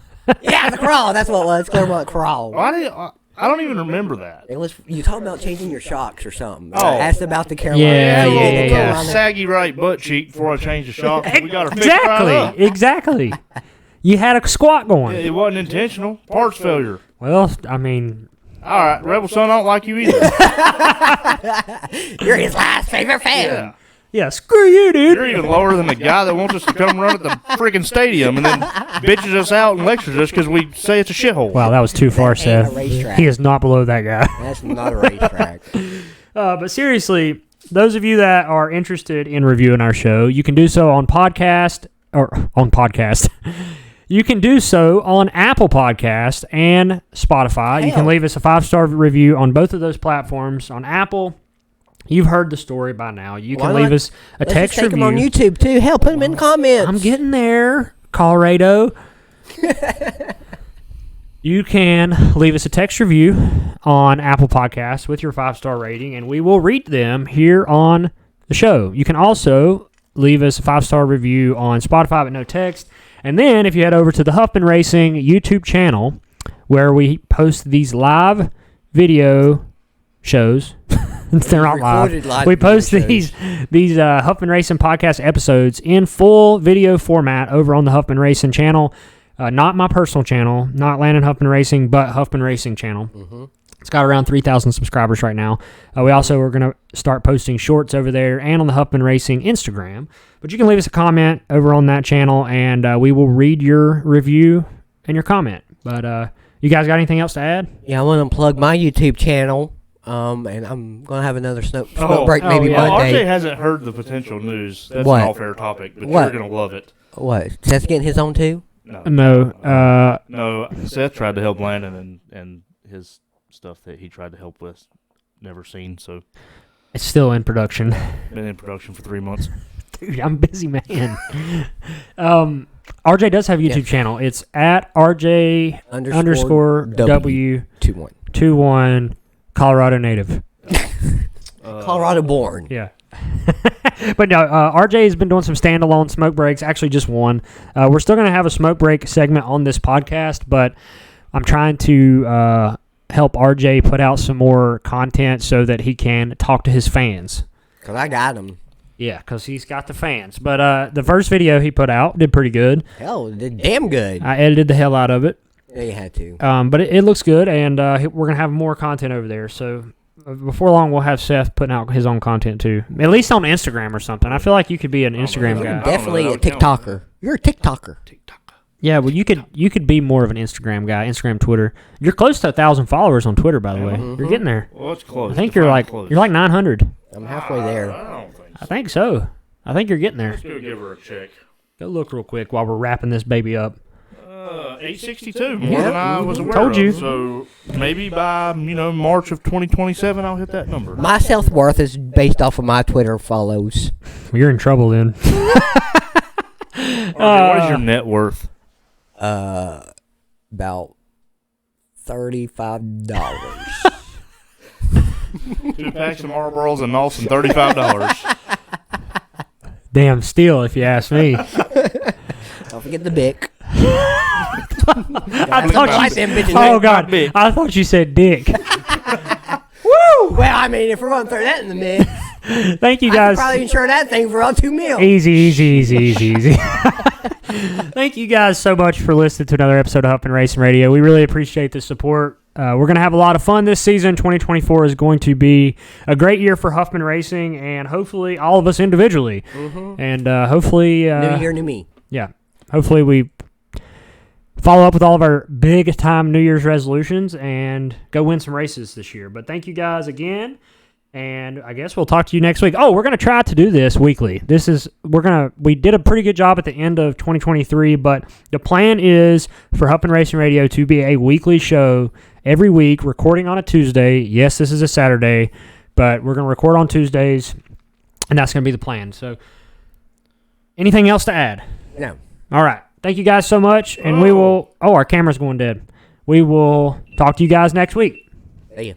[SPEAKER 2] Yeah, the crawl. That's what it was. Claremont crawl.
[SPEAKER 3] I don't even remember that.
[SPEAKER 2] It was you talking about changing your shocks or something.
[SPEAKER 3] Oh.
[SPEAKER 2] I asked about the Carolina.
[SPEAKER 1] Yeah.
[SPEAKER 3] Saggy right butt cheek before I changed the shocks. We got her fixed right up.
[SPEAKER 1] Exactly. You had a squat going.
[SPEAKER 3] It wasn't intentional. Parts failure.
[SPEAKER 1] Well, I mean...
[SPEAKER 3] All right, Rebel Son, I don't like you either.
[SPEAKER 2] You're his last favorite fan.
[SPEAKER 1] Yeah, screw you, dude.
[SPEAKER 3] You're even lower than the guy that wants us to come run at the freaking stadium and then bitches us out and lectures us because we say it's a shithole.
[SPEAKER 1] Wow, that was too far,
[SPEAKER 2] That ain't a
[SPEAKER 1] Seth.
[SPEAKER 2] racetrack.
[SPEAKER 1] He is not below that guy.
[SPEAKER 2] That's not a racetrack.
[SPEAKER 1] But seriously, those of you that are interested in reviewing our show, you can do so on podcast. You can do so on Apple Podcast and Spotify. You can leave us a 5-star review on both of those platforms. On Apple, you've heard the story by now. You can leave us a text
[SPEAKER 2] Let's just take
[SPEAKER 1] review.
[SPEAKER 2] them on YouTube too. Hell, put them in the comments.
[SPEAKER 1] I'm getting there, Colorado. You can leave us a text review on Apple Podcasts with your 5-star rating, and we will read them here on the show. You can also leave us a 5-star review on Spotify but no text. And then if you head over to the Huffman Racing YouTube channel, where we post these live video shows. They're not live. We post these Huffman Racing podcast episodes in full video format over on the Huffman Racing channel. Not my personal channel, not Landon Huffman Racing, but Huffman Racing channel. Mm-hmm. It's got around 3,000 subscribers right now. We also are going to start posting shorts over there and on the Huffman Racing Instagram. But you can leave us a comment over on that channel, and we will read your review and your comment. But you guys got anything else to add?
[SPEAKER 2] Yeah, I want to plug my YouTube channel, and I'm going to have another smoke break maybe Monday.
[SPEAKER 3] RJ hasn't heard the potential news. That's
[SPEAKER 2] What?
[SPEAKER 3] an all-fair topic, but
[SPEAKER 2] What?
[SPEAKER 3] you're going to love it.
[SPEAKER 2] What? Seth's getting his own too?
[SPEAKER 1] No.
[SPEAKER 3] No, Seth tried to help Landon and his stuff that he tried to help with. Never seen, so.
[SPEAKER 1] It's still in production.
[SPEAKER 3] Been in production for 3 months.
[SPEAKER 1] Dude, I'm a busy man. RJ does have a YouTube channel. It's at RJ underscore W21 Colorado native.
[SPEAKER 2] Colorado born.
[SPEAKER 1] Yeah. But no, RJ has been doing some standalone smoke breaks, actually just one. We're still going to have a smoke break segment on this podcast, but I'm trying to help RJ put out some more content so that he can talk to his fans.
[SPEAKER 2] Because I got him.
[SPEAKER 1] Yeah, because he's got the fans. But the first video he put out did pretty good.
[SPEAKER 2] Hell, it did damn good.
[SPEAKER 1] I edited the hell out of it.
[SPEAKER 2] Yeah, you had to.
[SPEAKER 1] But it looks good, and we're going to have more content over there. So before long, we'll have Seth putting out his own content too. At least on Instagram or something. I feel like you could be an Instagram guy.
[SPEAKER 2] Definitely a TikToker. You're a TikToker.
[SPEAKER 1] Yeah, well, you could be more of an Instagram guy, Instagram, Twitter. You're close to 1,000 followers on Twitter, by the way. You're getting there.
[SPEAKER 3] Well, it's close.
[SPEAKER 1] I think you're like 900.
[SPEAKER 2] I'm halfway there.
[SPEAKER 3] I don't think so.
[SPEAKER 1] I think so. I think you're getting there.
[SPEAKER 3] Let's go give her a check.
[SPEAKER 1] Go look real quick while we're wrapping this baby up.
[SPEAKER 3] 862, more than I was aware
[SPEAKER 1] Told you.
[SPEAKER 3] of. So maybe by March of 2027, I'll hit that number.
[SPEAKER 2] My self-worth is based off of my Twitter follows.
[SPEAKER 1] You're in trouble then.
[SPEAKER 3] What is your net worth?
[SPEAKER 2] About $35.
[SPEAKER 3] 2 packs of Marlboros and Nelson, $35.
[SPEAKER 1] Damn steal, if you ask me.
[SPEAKER 2] Don't forget the Bic.
[SPEAKER 1] I thought you said dick.
[SPEAKER 2] Woo! Well, I mean, if we're going to throw that in the mix,
[SPEAKER 1] Thank you
[SPEAKER 2] I
[SPEAKER 1] guys.
[SPEAKER 2] could probably insure that thing for all $2 million.
[SPEAKER 1] Easy. Thank you guys so much for listening to another episode of Huffman Racing Radio. We really appreciate the support. We're going to have a lot of fun this season. 2024 is going to be a great year for Huffman Racing and hopefully all of us individually. Mm-hmm. And hopefully...
[SPEAKER 2] new year, new me.
[SPEAKER 1] Yeah. Hopefully we follow up with all of our big-time New Year's resolutions and go win some races this year. But thank you guys again. And I guess we'll talk to you next week. Oh, we're going to try to do this weekly. We did a pretty good job at the end of 2023, but the plan is for Huffman Racing Radio to be a weekly show every week, recording on a Tuesday. Yes, this is a Saturday. But we're going to record on Tuesdays, and that's going to be the plan. So, anything else to add?
[SPEAKER 2] No.
[SPEAKER 1] All right. Thank you guys so much, and we will. Oh, our camera's going dead. We will talk to you guys next week.
[SPEAKER 2] See ya.